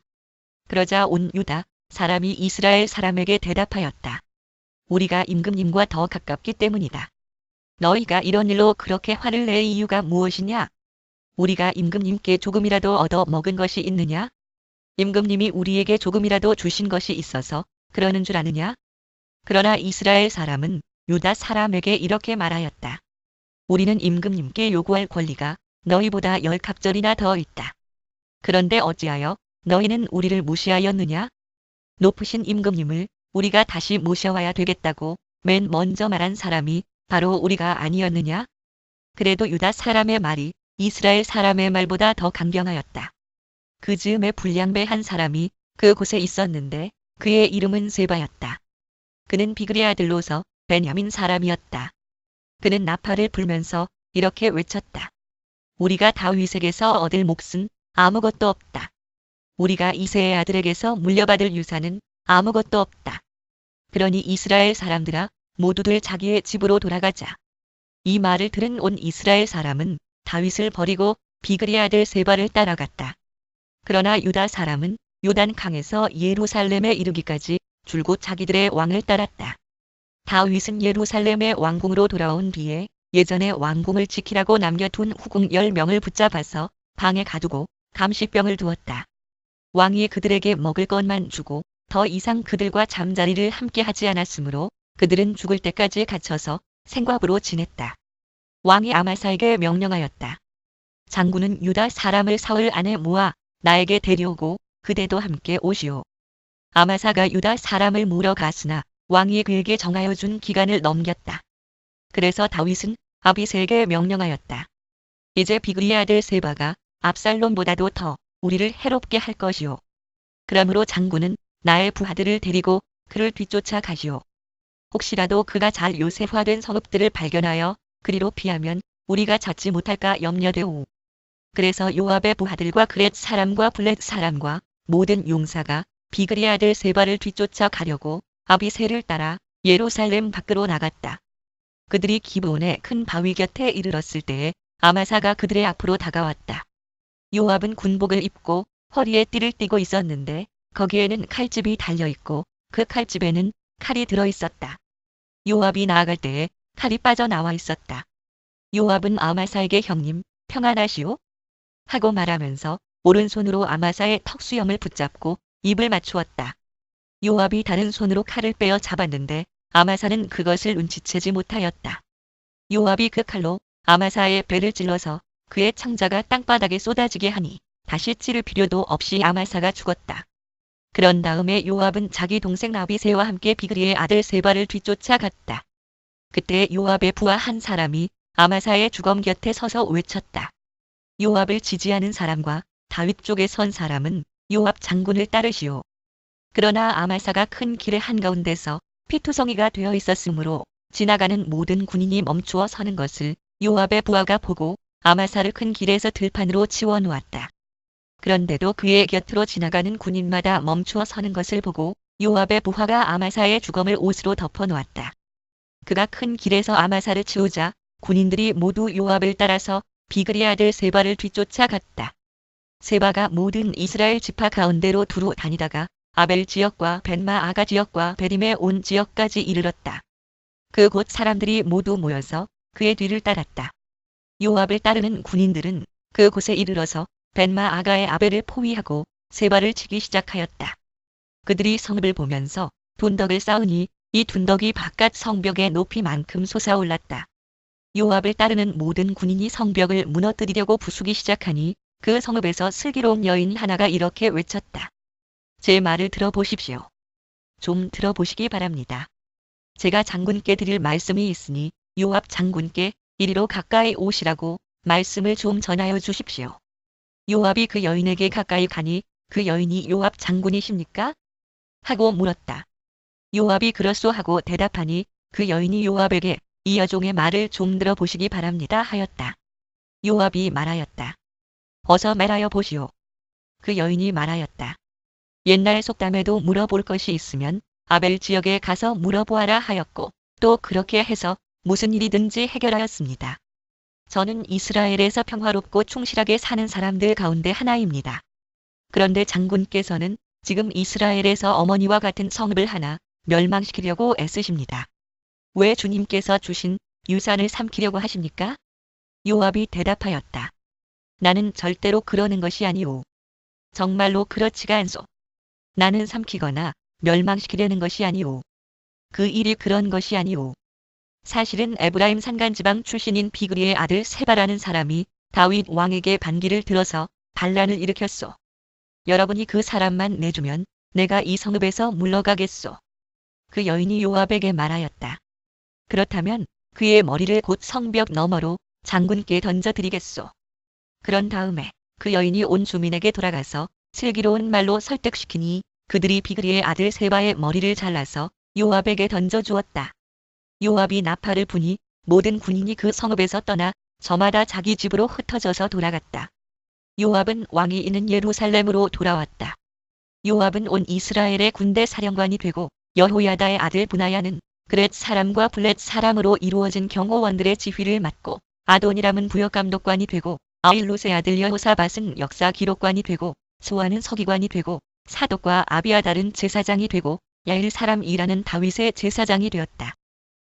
그러자 온 유다 사람이 이스라엘 사람에게 대답하였다. 우리가 임금님과 더 가깝기 때문이다. 너희가 이런 일로 그렇게 화를 낼 이유가 무엇이냐? 우리가 임금님께 조금이라도 얻어 먹은 것이 있느냐? 임금님이 우리에게 조금이라도 주신 것이 있어서 그러는 줄 아느냐? 그러나 이스라엘 사람은 유다 사람에게 이렇게 말하였다. 우리는 임금님께 요구할 권리가 너희보다 10갑절이나 더 있다. 그런데 어찌하여 너희는 우리를 무시하였느냐? 높으신 임금님을 우리가 다시 모셔와야 되겠다고 맨 먼저 말한 사람이 바로 우리가 아니었느냐? 그래도 유다 사람의 말이 이스라엘 사람의 말보다 더 강경하였다. 그 즈음에 불량배 한 사람이 그곳에 있었는데 그의 이름은 세바였다. 그는 비그리의 아들로서 베냐민 사람이었다. 그는 나팔을 불면서 이렇게 외쳤다. 우리가 다윗에게서 얻을 몫은 아무것도 없다. 우리가 이새의 아들에게서 물려받을 유산은 아무것도 없다. 그러니 이스라엘 사람들아 모두들 자기의 집으로 돌아가자. 이 말을 들은 온 이스라엘 사람은 다윗을 버리고 비그리의 아들 세바를 따라갔다. 그러나 유다 사람은 요단강에서 예루살렘에 이르기까지 줄곧 자기들의 왕을 따랐다. 다윗은 예루살렘의 왕궁으로 돌아온 뒤에 예전에 왕궁을 지키라고 남겨둔 후궁 10명을 붙잡아서 방에 가두고 감시병을 두었다. 왕이 그들에게 먹을 것만 주고 더 이상 그들과 잠자리를 함께 하지 않았으므로 그들은 죽을 때까지 갇혀서 생과부로 지냈다. 왕이 아마사에게 명령하였다. 장군은 유다 사람을 사흘 안에 모아 나에게 데려오고 그대도 함께 오시오. 아마사가 유다 사람을 물어 갔으나 왕이 그에게 정하여 준 기간을 넘겼다. 그래서 다윗은 아비새에게 명령하였다. 이제 비그리의 아들 세바가 압살롬보다도 더 우리를 해롭게 할 것이오. 그러므로 장군은 나의 부하들을 데리고 그를 뒤쫓아 가시오. 혹시라도 그가 잘 요새화된 성읍들을 발견하여 그리로 피하면 우리가 잡지 못할까 염려되오. 그래서 요압의 부하들과 그렛 사람과 블렛 사람과 모든 용사가 비그리의 아들 세바를 뒤쫓아 가려고 아비새를 따라 예루살렘 밖으로 나갔다. 그들이 기브온의 큰 바위 곁에 이르렀을 때에 아마사가 그들의 앞으로 다가왔다. 요압은 군복을 입고 허리에 띠를 띠고 있었는데 거기에는 칼집이 달려있고 그 칼집에는 칼이 들어 있었다. 요압이 나아갈 때에 칼이 빠져나와 있었다. 요압은 아마사에게 형님, 평안하시오? 하고 말하면서 오른손으로 아마사의 턱수염을 붙잡고 입을 맞추었다. 요압이 다른 손으로 칼을 빼어 잡았는데 아마사는 그것을 눈치채지 못하였다. 요압이 그 칼로 아마사의 배를 찔러서 그의 창자가 땅바닥에 쏟아지게 하니 다시 찌를 필요도 없이 아마사가 죽었다. 그런 다음에 요압은 자기 동생 아비새와 함께 비그리의 아들 세바를 뒤쫓아 갔다. 그때 요압의 부하 한 사람이 아마사의 주검 곁에 서서 외쳤다. 요압을 지지하는 사람과 다윗 쪽에 선 사람은 요압 장군을 따르시오. 그러나 아마사가 큰 길의 한가운데서 피투성이가 되어 있었으므로 지나가는 모든 군인이 멈추어 서는 것을 요압의 부하가 보고 아마사를 큰 길에서 들판으로 치워 놓았다. 그런데도 그의 곁으로 지나가는 군인마다 멈추어 서는 것을 보고 요압의 부하가 아마사의 주검을 옷으로 덮어 놓았다. 그가 큰 길에서 아마사를 치우자 군인들이 모두 요압을 따라서 비그리 아들 세바를 뒤쫓아 갔다. 세바가 모든 이스라엘 지파 가운데로 두루 다니다가 아벨 지역과 벤마 아가 지역과 베림의 온 지역까지 이르렀다. 그곳 사람들이 모두 모여서 그의 뒤를 따랐다. 요압을 따르는 군인들은 그곳에 이르러서 벤마 아가의 아벨을 포위하고 세바를 치기 시작하였다. 그들이 성읍을 보면서 둔덕을 쌓으니 이 둔덕이 바깥 성벽의 높이만큼 솟아올랐다. 요압을 따르는 모든 군인이 성벽을 무너뜨리려고 부수기 시작하니 그 성읍에서 슬기로운 여인 하나가 이렇게 외쳤다. 제 말을 들어보십시오. 좀 들어보시기 바랍니다. 제가 장군께 드릴 말씀이 있으니 요압 장군께 이리로 가까이 오시라고 말씀을 좀 전하여 주십시오. 요압이 그 여인에게 가까이 가니 그 여인이 요압 장군이십니까? 하고 물었다. 요압이 그렇소 하고 대답하니 그 여인이 요압에게 이 여종의 말을 좀 들어보시기 바랍니다 하였다. 요압이 말하였다. 어서 말하여 보시오. 그 여인이 말하였다. 옛날 속담에도 물어볼 것이 있으면 아벨 지역에 가서 물어보아라 하였고 또 그렇게 해서 무슨 일이든지 해결하였습니다. 저는 이스라엘에서 평화롭고 충실하게 사는 사람들 가운데 하나입니다. 그런데 장군께서는 지금 이스라엘에서 어머니와 같은 성읍을 하나 멸망시키려고 애쓰십니다. 왜 주님께서 주신 유산을 삼키려고 하십니까? 요압이 대답하였다. 나는 절대로 그러는 것이 아니오. 정말로 그렇지가 않소. 나는 삼키거나 멸망시키려는 것이 아니오. 그 일이 그런 것이 아니오. 사실은 에브라임 산간지방 출신인 비그리의 아들 세바라는 사람이 다윗 왕에게 반기를 들어서 반란을 일으켰소. 여러분이 그 사람만 내주면 내가 이 성읍에서 물러가겠소. 그 여인이 요압에게 말하였다. 그렇다면 그의 머리를 곧 성벽 너머로 장군께 던져드리겠소. 그런 다음에 그 여인이 온 주민에게 돌아가서 슬기로운 말로 설득시키니 그들이 비그리의 아들 세바의 머리를 잘라서 요압에게 던져주었다. 요압이 나팔을 부니 모든 군인이 그 성읍에서 떠나 저마다 자기 집으로 흩어져서 돌아갔다. 요압은 왕이 있는 예루살렘으로 돌아왔다. 요압은 온 이스라엘의 군대 사령관이 되고 여호야다의 아들 브나야는 그렛 사람과 블렛 사람으로 이루어진 경호원들의 지휘를 맡고 아도니람은 부역감독관이 되고 아일롯의 아들 여호사밧은 역사 기록관이 되고 스와는 서기관이 되고 사독과 아비아달은 제사장이 되고 야일 사람 이라는 다윗의 제사장이 되었다.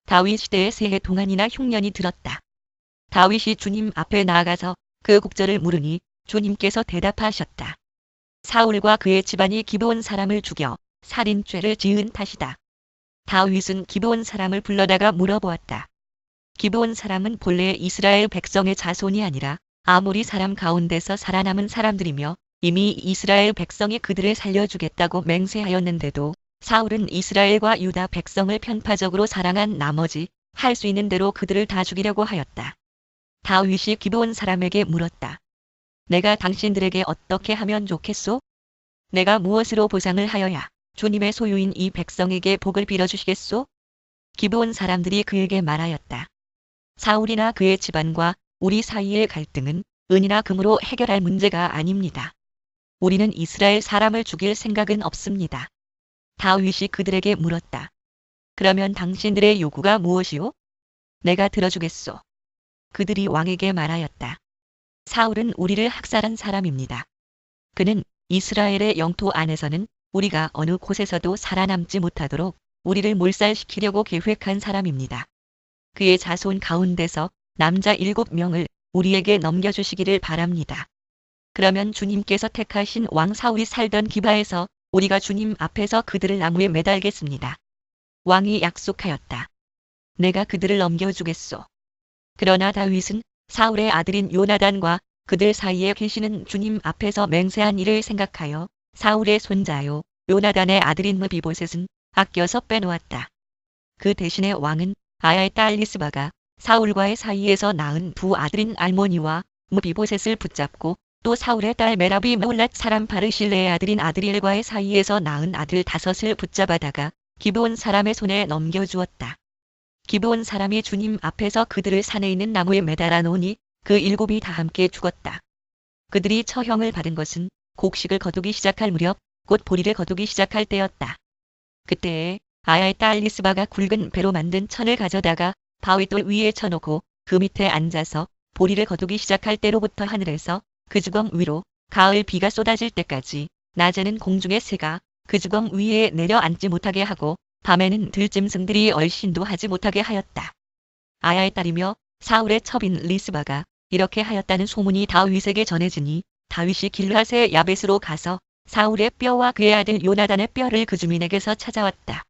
다윗 시대에 새해 동안이나 흉년이 들었다. 다윗이 주님 앞에 나아가서 그 국절을 물으니 주님께서 대답하셨다. 사울과 그의 집안이 기브온 사람을 죽여 살인죄를 지은 탓이다. 다윗은 기브온 사람을 불러다가 물어보았다. 기브온 사람은 본래 이스라엘 백성의 자손이 아니라 아모리 사람 가운데서 살아남은 사람들이며 이미 이스라엘 백성이 그들을 살려주겠다고 맹세하였는데도 사울은 이스라엘과 유다 백성을 편파적으로 사랑한 나머지 할 수 있는 대로 그들을 다 죽이려고 하였다. 다윗이 기브온 사람에게 물었다. 내가 당신들에게 어떻게 하면 좋겠소? 내가 무엇으로 보상을 하여야 주님의 소유인 이 백성에게 복을 빌어주시겠소? 기브온 사람들이 그에게 말하였다. 사울이나 그의 집안과 우리 사이의 갈등은 은이나 금으로 해결할 문제가 아닙니다. 우리는 이스라엘 사람을 죽일 생각은 없습니다. 다윗이 그들에게 물었다. 그러면 당신들의 요구가 무엇이오? 내가 들어주겠소. 그들이 왕에게 말하였다. 사울은 우리를 학살한 사람입니다. 그는 이스라엘의 영토 안에서는 우리가 어느 곳에서도 살아남지 못하도록 우리를 몰살시키려고 계획한 사람입니다. 그의 자손 가운데서 남자 7명을 우리에게 넘겨주시기를 바랍니다. 그러면 주님께서 택하신 왕 사울이 살던 기바에서 우리가 주님 앞에서 그들을 나무에 매달겠습니다. 왕이 약속하였다. 내가 그들을 넘겨주겠소. 그러나 다윗은 사울의 아들인 요나단과 그들 사이에 계시는 주님 앞에서 맹세한 일을 생각하여 사울의 손자요 요나단의 아들인 므비보셋은 아껴서 빼놓았다. 그 대신에 왕은 아야의 딸 리스바가 사울과의 사이에서 낳은 두 아들인 알모니와 므비보셋을 붙잡고 또 사울의 딸 메라비 메올랏 사람 바르실레의 아들인 아드리엘과의 사이에서 낳은 아들 5을 붙잡아다가 기브온 사람의 손에 넘겨주었다. 기브온 사람이 주님 앞에서 그들을 산에 있는 나무에 매달아 놓으니 그 7이 다 함께 죽었다. 그들이 처형을 받은 것은 곡식을 거두기 시작할 무렵 곧 보리를 거두기 시작할 때였다. 그때에 아야의 딸 리스바가 굵은 배로 만든 천을 가져다가 바위돌 위에 쳐놓고 그 밑에 앉아서 보리를 거두기 시작할 때로부터 하늘에서 그 주검 위로 가을 비가 쏟아질 때까지 낮에는 공중의 새가 그 주검 위에 내려 앉지 못하게 하고 밤에는 들짐승들이 얼씬도 하지 못하게 하였다. 아야의 딸이며 사울의 첩인 리스바가 이렇게 하였다는 소문이 다윗에게 전해지니 다윗이 길르앗의 야벳으로 가서 사울의 뼈와 그의 아들 요나단의 뼈를 그 주민에게서 찾아왔다.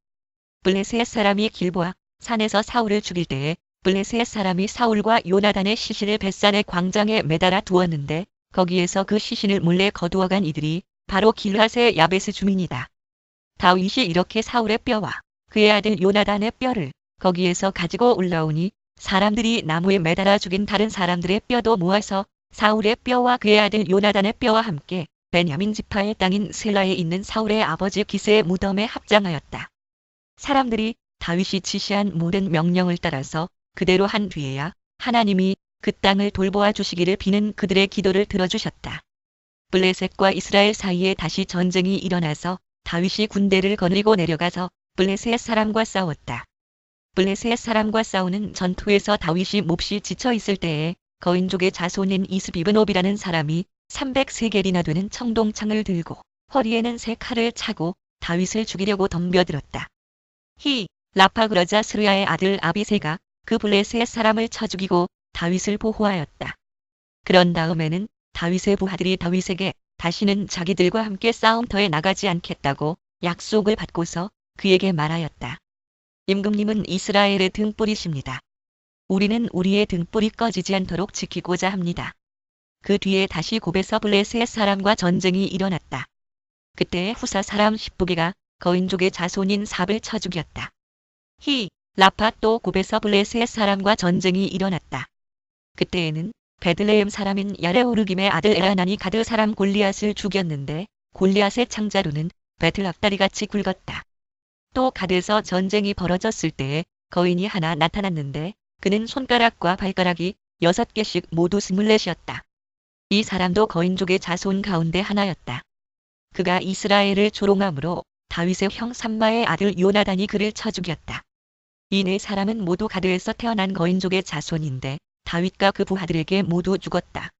블레셋 사람이 길보아 산에서 사울을 죽일 때에 블레셋 사람이 사울과 요나단의 시신을 벳산의 광장에 매달아 두었는데 거기에서 그 시신을 몰래 거두어간 이들이 바로 길르앗의 야벳의 주민이다. 다윗이 이렇게 사울의 뼈와 그의 아들 요나단의 뼈를 거기에서 가지고 올라오니 사람들이 나무에 매달아 죽인 다른 사람들의 뼈도 모아서 사울의 뼈와 그의 아들 요나단의 뼈와 함께 베냐민 지파의 땅인 셀라에 있는 사울의 아버지 기스의 무덤에 합장하였다. 사람들이 다윗이 지시한 모든 명령을 따라서 그대로 한 뒤에야 하나님이 그 땅을 돌보아 주시기를 비는 그들의 기도를 들어주셨다. 블레셋과 이스라엘 사이에 다시 전쟁이 일어나서 다윗이 군대를 거느리고 내려가서 블레셋 사람과 싸웠다. 블레셋 사람과 싸우는 전투에서 다윗이 몹시 지쳐 있을 때에 거인족의 자손인 이스비브노비라는 사람이 300세겔이나 되는 청동창을 들고 허리에는 3칼을 차고 다윗을 죽이려고 덤벼들었다. 라파 그러자 스루야의 아들 아비새가 그 블레셋 사람을 쳐 죽이고 다윗을 보호하였다. 그런 다음에는 다윗의 부하들이 다윗에게 다시는 자기들과 함께 싸움터에 나가지 않겠다고 약속을 받고서 그에게 말하였다. 임금님은 이스라엘의 등불이십니다. 우리는 우리의 등불이 꺼지지 않도록 지키고자 합니다. 그 뒤에 다시 곱에서 블레셋 사람과 전쟁이 일어났다. 그때 후사 사람 십부개가 거인족의 자손인 삽을 쳐 죽였다. 라파 또 곱에서 블레셋 사람과 전쟁이 일어났다. 그때에는 베들레헴 사람인 야레오르김의 아들 에라난이 가드 사람 골리앗을 죽였는데 골리앗의 창자루는 배틀 앞다리 같이 굵었다. 또 가드에서 전쟁이 벌어졌을 때에 거인이 하나 나타났는데 그는 손가락과 발가락이 6개씩 모두 24이었다. 이 사람도 거인족의 자손 가운데 하나였다. 그가 이스라엘을 조롱함으로 다윗의 형 삼마의 아들 요나단이 그를 쳐 죽였다. 이 네 사람은 모두 가드에서 태어난 거인족의 자손인데 다윗과 그 부하들에게 모두 죽었다.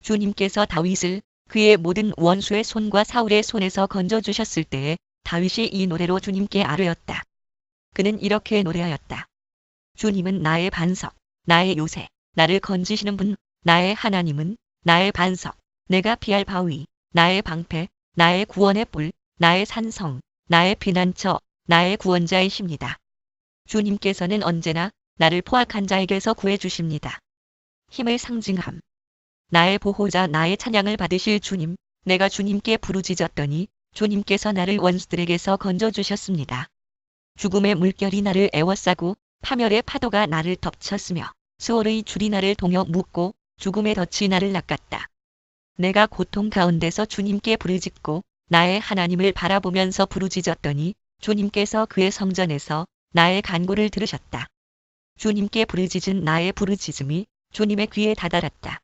주님께서 다윗을 그의 모든 원수의 손과 사울의 손에서 건져주셨을 때에 다윗이 이 노래로 주님께 아뢰었다. 그는 이렇게 노래하였다. 주님은 나의 반석, 나의 요새, 나를 건지시는 분, 나의 하나님은 나의 반석, 내가 피할 바위, 나의 방패, 나의 구원의 뿔, 나의 산성, 나의 피난처, 나의 구원자이십니다. 주님께서는 언제나 나를 포악한 자에게서 구해주십니다. 힘을 상징함. 나의 보호자 나의 찬양을 받으실 주님, 내가 주님께 부르짖었더니 주님께서 나를 원수들에게서 건져주셨습니다. 죽음의 물결이 나를 에워싸고 파멸의 파도가 나를 덮쳤으며 수월의 줄이 나를 동여 묶고 죽음의 덫이 나를 낚았다. 내가 고통 가운데서 주님께 부르짖고 나의 하나님을 바라보면서 부르짖었더니 주님께서 그의 성전에서 나의 간구를 들으셨다. 주님께 부르짖은 나의 부르짖음이 주님의 귀에 다다랐다.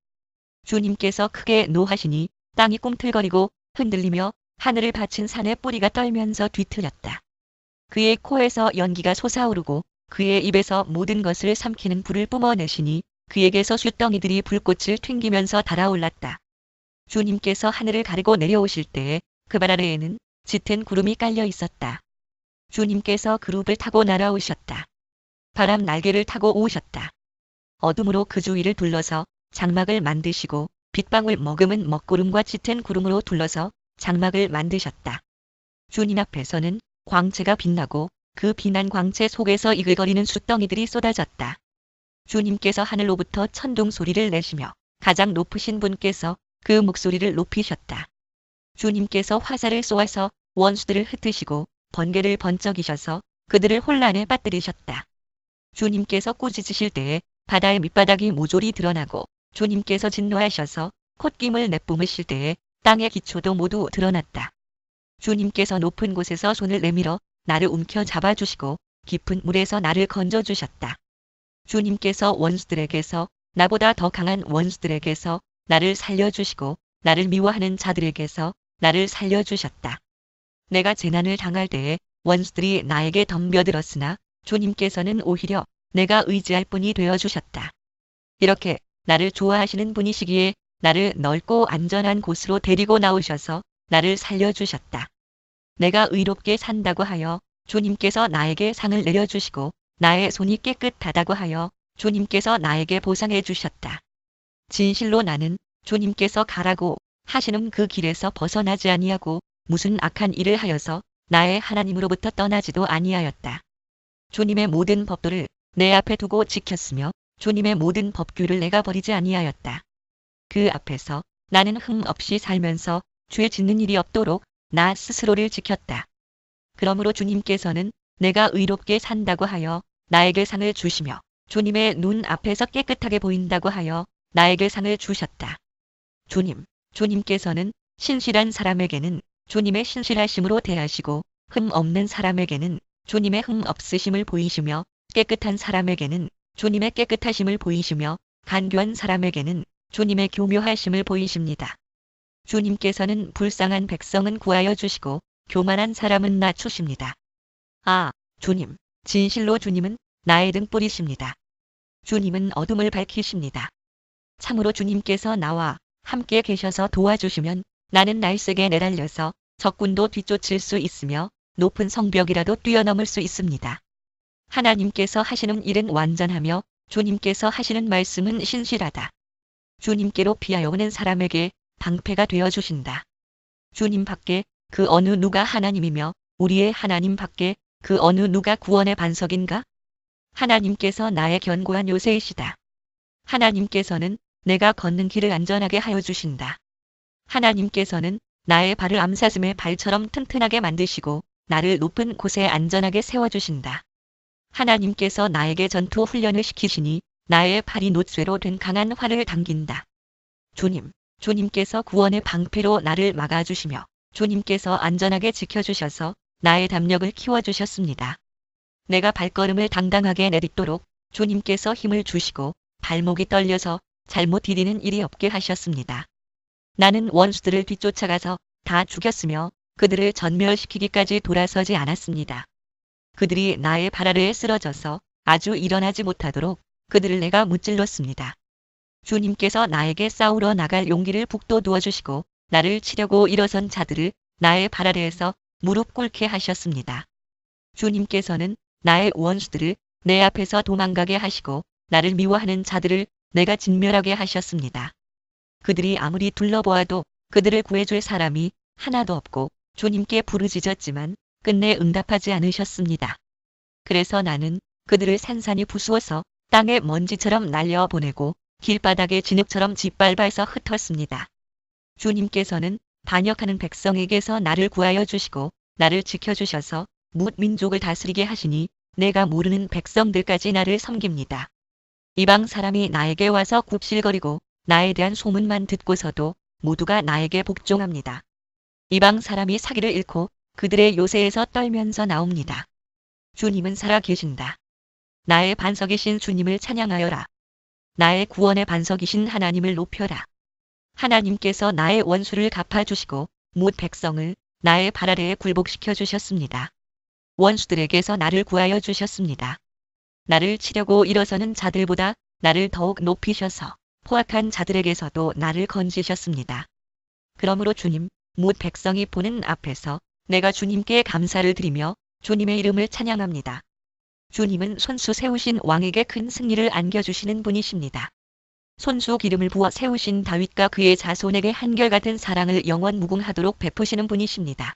주님께서 크게 노하시니 땅이 꿈틀거리고 흔들리며 하늘을 받친 산의 뿌리가 떨면서 뒤틀렸다. 그의 코에서 연기가 솟아오르고 그의 입에서 모든 것을 삼키는 불을 뿜어내시니 그에게서 쇳덩이들이 불꽃을 튕기면서 달아올랐다. 주님께서 하늘을 가르고 내려오실 때에 그 발 아래에는 짙은 구름이 깔려 있었다. 주님께서 그룹을 타고 날아오셨다. 바람 날개를 타고 오셨다. 어둠으로 그 주위를 둘러서 장막을 만드시고 빗방울 머금은 먹구름과 짙은 구름으로 둘러서 장막을 만드셨다. 주님 앞에서는 광채가 빛나고 그 빛난 광채 속에서 이글거리는 숫덩이들이 쏟아졌다. 주님께서 하늘로부터 천둥 소리를 내시며 가장 높으신 분께서 그 목소리를 높이셨다. 주님께서 화살을 쏘아서 원수들을 흩으시고 번개를 번쩍이셔서 그들을 혼란에 빠뜨리셨다. 주님께서 꾸짖으실 때에 바다의 밑바닥이 모조리 드러나고 주님께서 진노하셔서 콧김을 내뿜으실 때에 땅의 기초도 모두 드러났다. 주님께서 높은 곳에서 손을 내밀어 나를 움켜 잡아주시고 깊은 물에서 나를 건져주셨다. 주님께서 원수들에게서 나보다 더 강한 원수들에게서 나를 살려주시고 나를 미워하는 자들에게서 나를 살려주셨다. 내가 재난을 당할 때에 원수들이 나에게 덤벼들었으나 주님께서는 오히려 내가 의지할 분이 되어주셨다. 이렇게 나를 좋아하시는 분이시기에 나를 넓고 안전한 곳으로 데리고 나오셔서 나를 살려주셨다. 내가 의롭게 산다고 하여 주님께서 나에게 상을 내려주시고 나의 손이 깨끗하다고 하여 주님께서 나에게 보상해 주셨다. 진실로 나는 주님께서 가라고 하시는 그 길에서 벗어나지 아니하고 무슨 악한 일을 하여서 나의 하나님으로부터 떠나지도 아니하였다. 주님의 모든 법도를 내 앞에 두고 지켰으며 주님의 모든 법규를 내가 버리지 아니하였다. 그 앞에서 나는 흠 없이 살면서 죄 짓는 일이 없도록 나 스스로를 지켰다. 그러므로 주님께서는 내가 의롭게 산다고 하여 나에게 상을 주시며 주님의 눈 앞에서 깨끗하게 보인다고 하여 나에게 상을 주셨다. 주님께서는 신실한 사람에게는 주님의 신실하심으로 대하시고 흠 없는 사람에게는 주님의 흠 없으심을 보이시며 깨끗한 사람에게는 주님의 깨끗하심을 보이시며 간교한 사람에게는 주님의 교묘하심을 보이십니다. 주님께서는 불쌍한 백성은 구하여 주시고 교만한 사람은 낮추십니다. 아, 주님, 진실로 주님은 나의 등불이십니다. 주님은 어둠을 밝히십니다. 참으로 주님께서 나와 함께 계셔서 도와주시면 나는 날쌔게 내달려서 적군도 뒤쫓을 수 있으며 높은 성벽이라도 뛰어넘을 수 있습니다. 하나님께서 하시는 일은 완전하며 주님께서 하시는 말씀은 신실하다. 주님께로 피하여 오는 사람에게 방패가 되어 주신다. 주님 밖에 그 어느 누가 하나님이며 우리의 하나님 밖에 그 어느 누가 구원의 반석인가? 하나님께서 나의 견고한 요새이시다. 하나님께서는 내가 걷는 길을 안전하게 하여 주신다. 하나님께서는 나의 발을 암사슴의 발처럼 튼튼하게 만드시고 나를 높은 곳에 안전하게 세워주신다. 하나님께서 나에게 전투 훈련을 시키시니 나의 팔이 노쇠로 된 강한 활을 당긴다. 주님께서 구원의 방패로 나를 막아주시며 주님께서 안전하게 지켜주셔서 나의 담력을 키워주셨습니다. 내가 발걸음을 당당하게 내딛도록 주님께서 힘을 주시고 발목이 떨려서 잘못 디디는 일이 없게 하셨습니다. 나는 원수들을 뒤쫓아가서 다 죽였으며 그들을 전멸시키기까지 돌아서지 않았습니다. 그들이 나의 발 아래에 쓰러져서 아주 일어나지 못하도록 그들을 내가 무찔렀습니다. 주님께서 나에게 싸우러 나갈 용기를 북돋워 주시고 나를 치려고 일어선 자들을 나의 발 아래에서 무릎 꿇게 하셨습니다. 주님께서는 나의 원수들을 내 앞에서 도망가게 하시고 나를 미워하는 자들을 내가 진멸하게 하셨습니다. 그들이 아무리 둘러보아도 그들을 구해줄 사람이 하나도 없고 주님께 부르짖었지만 끝내 응답하지 않으셨습니다. 그래서 나는 그들을 산산이 부수어서 땅에 먼지처럼 날려보내고 길바닥에 진흙처럼 짓밟아서 흩었습니다. 주님께서는 반역하는 백성에게서 나를 구하여 주시고 나를 지켜주셔서 뭇 민족을 다스리게 하시니 내가 모르는 백성들까지 나를 섬깁니다. 이방 사람이 나에게 와서 굽실거리고 나에 대한 소문만 듣고서도 모두가 나에게 복종합니다. 이방 사람이 사기를 잃고 그들의 요새에서 떨면서 나옵니다. 주님은 살아 계신다. 나의 반석이신 주님을 찬양하여라. 나의 구원의 반석이신 하나님을 높여라. 하나님께서 나의 원수를 갚아주시고 뭇 백성을 나의 발 아래에 굴복시켜 주셨습니다. 원수들에게서 나를 구하여 주셨습니다. 나를 치려고 일어서는 자들보다 나를 더욱 높이셔서 포악한 자들에게서도 나를 건지셨습니다. 그러므로 주님, 뭇 백성이 보는 앞에서 내가 주님께 감사를 드리며 주님의 이름을 찬양합니다. 주님은 손수 세우신 왕에게 큰 승리를 안겨주시는 분이십니다. 손수 기름을 부어 세우신 다윗과 그의 자손에게 한결같은 사랑을 영원 무궁하도록 베푸시는 분이십니다.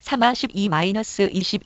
3-12-22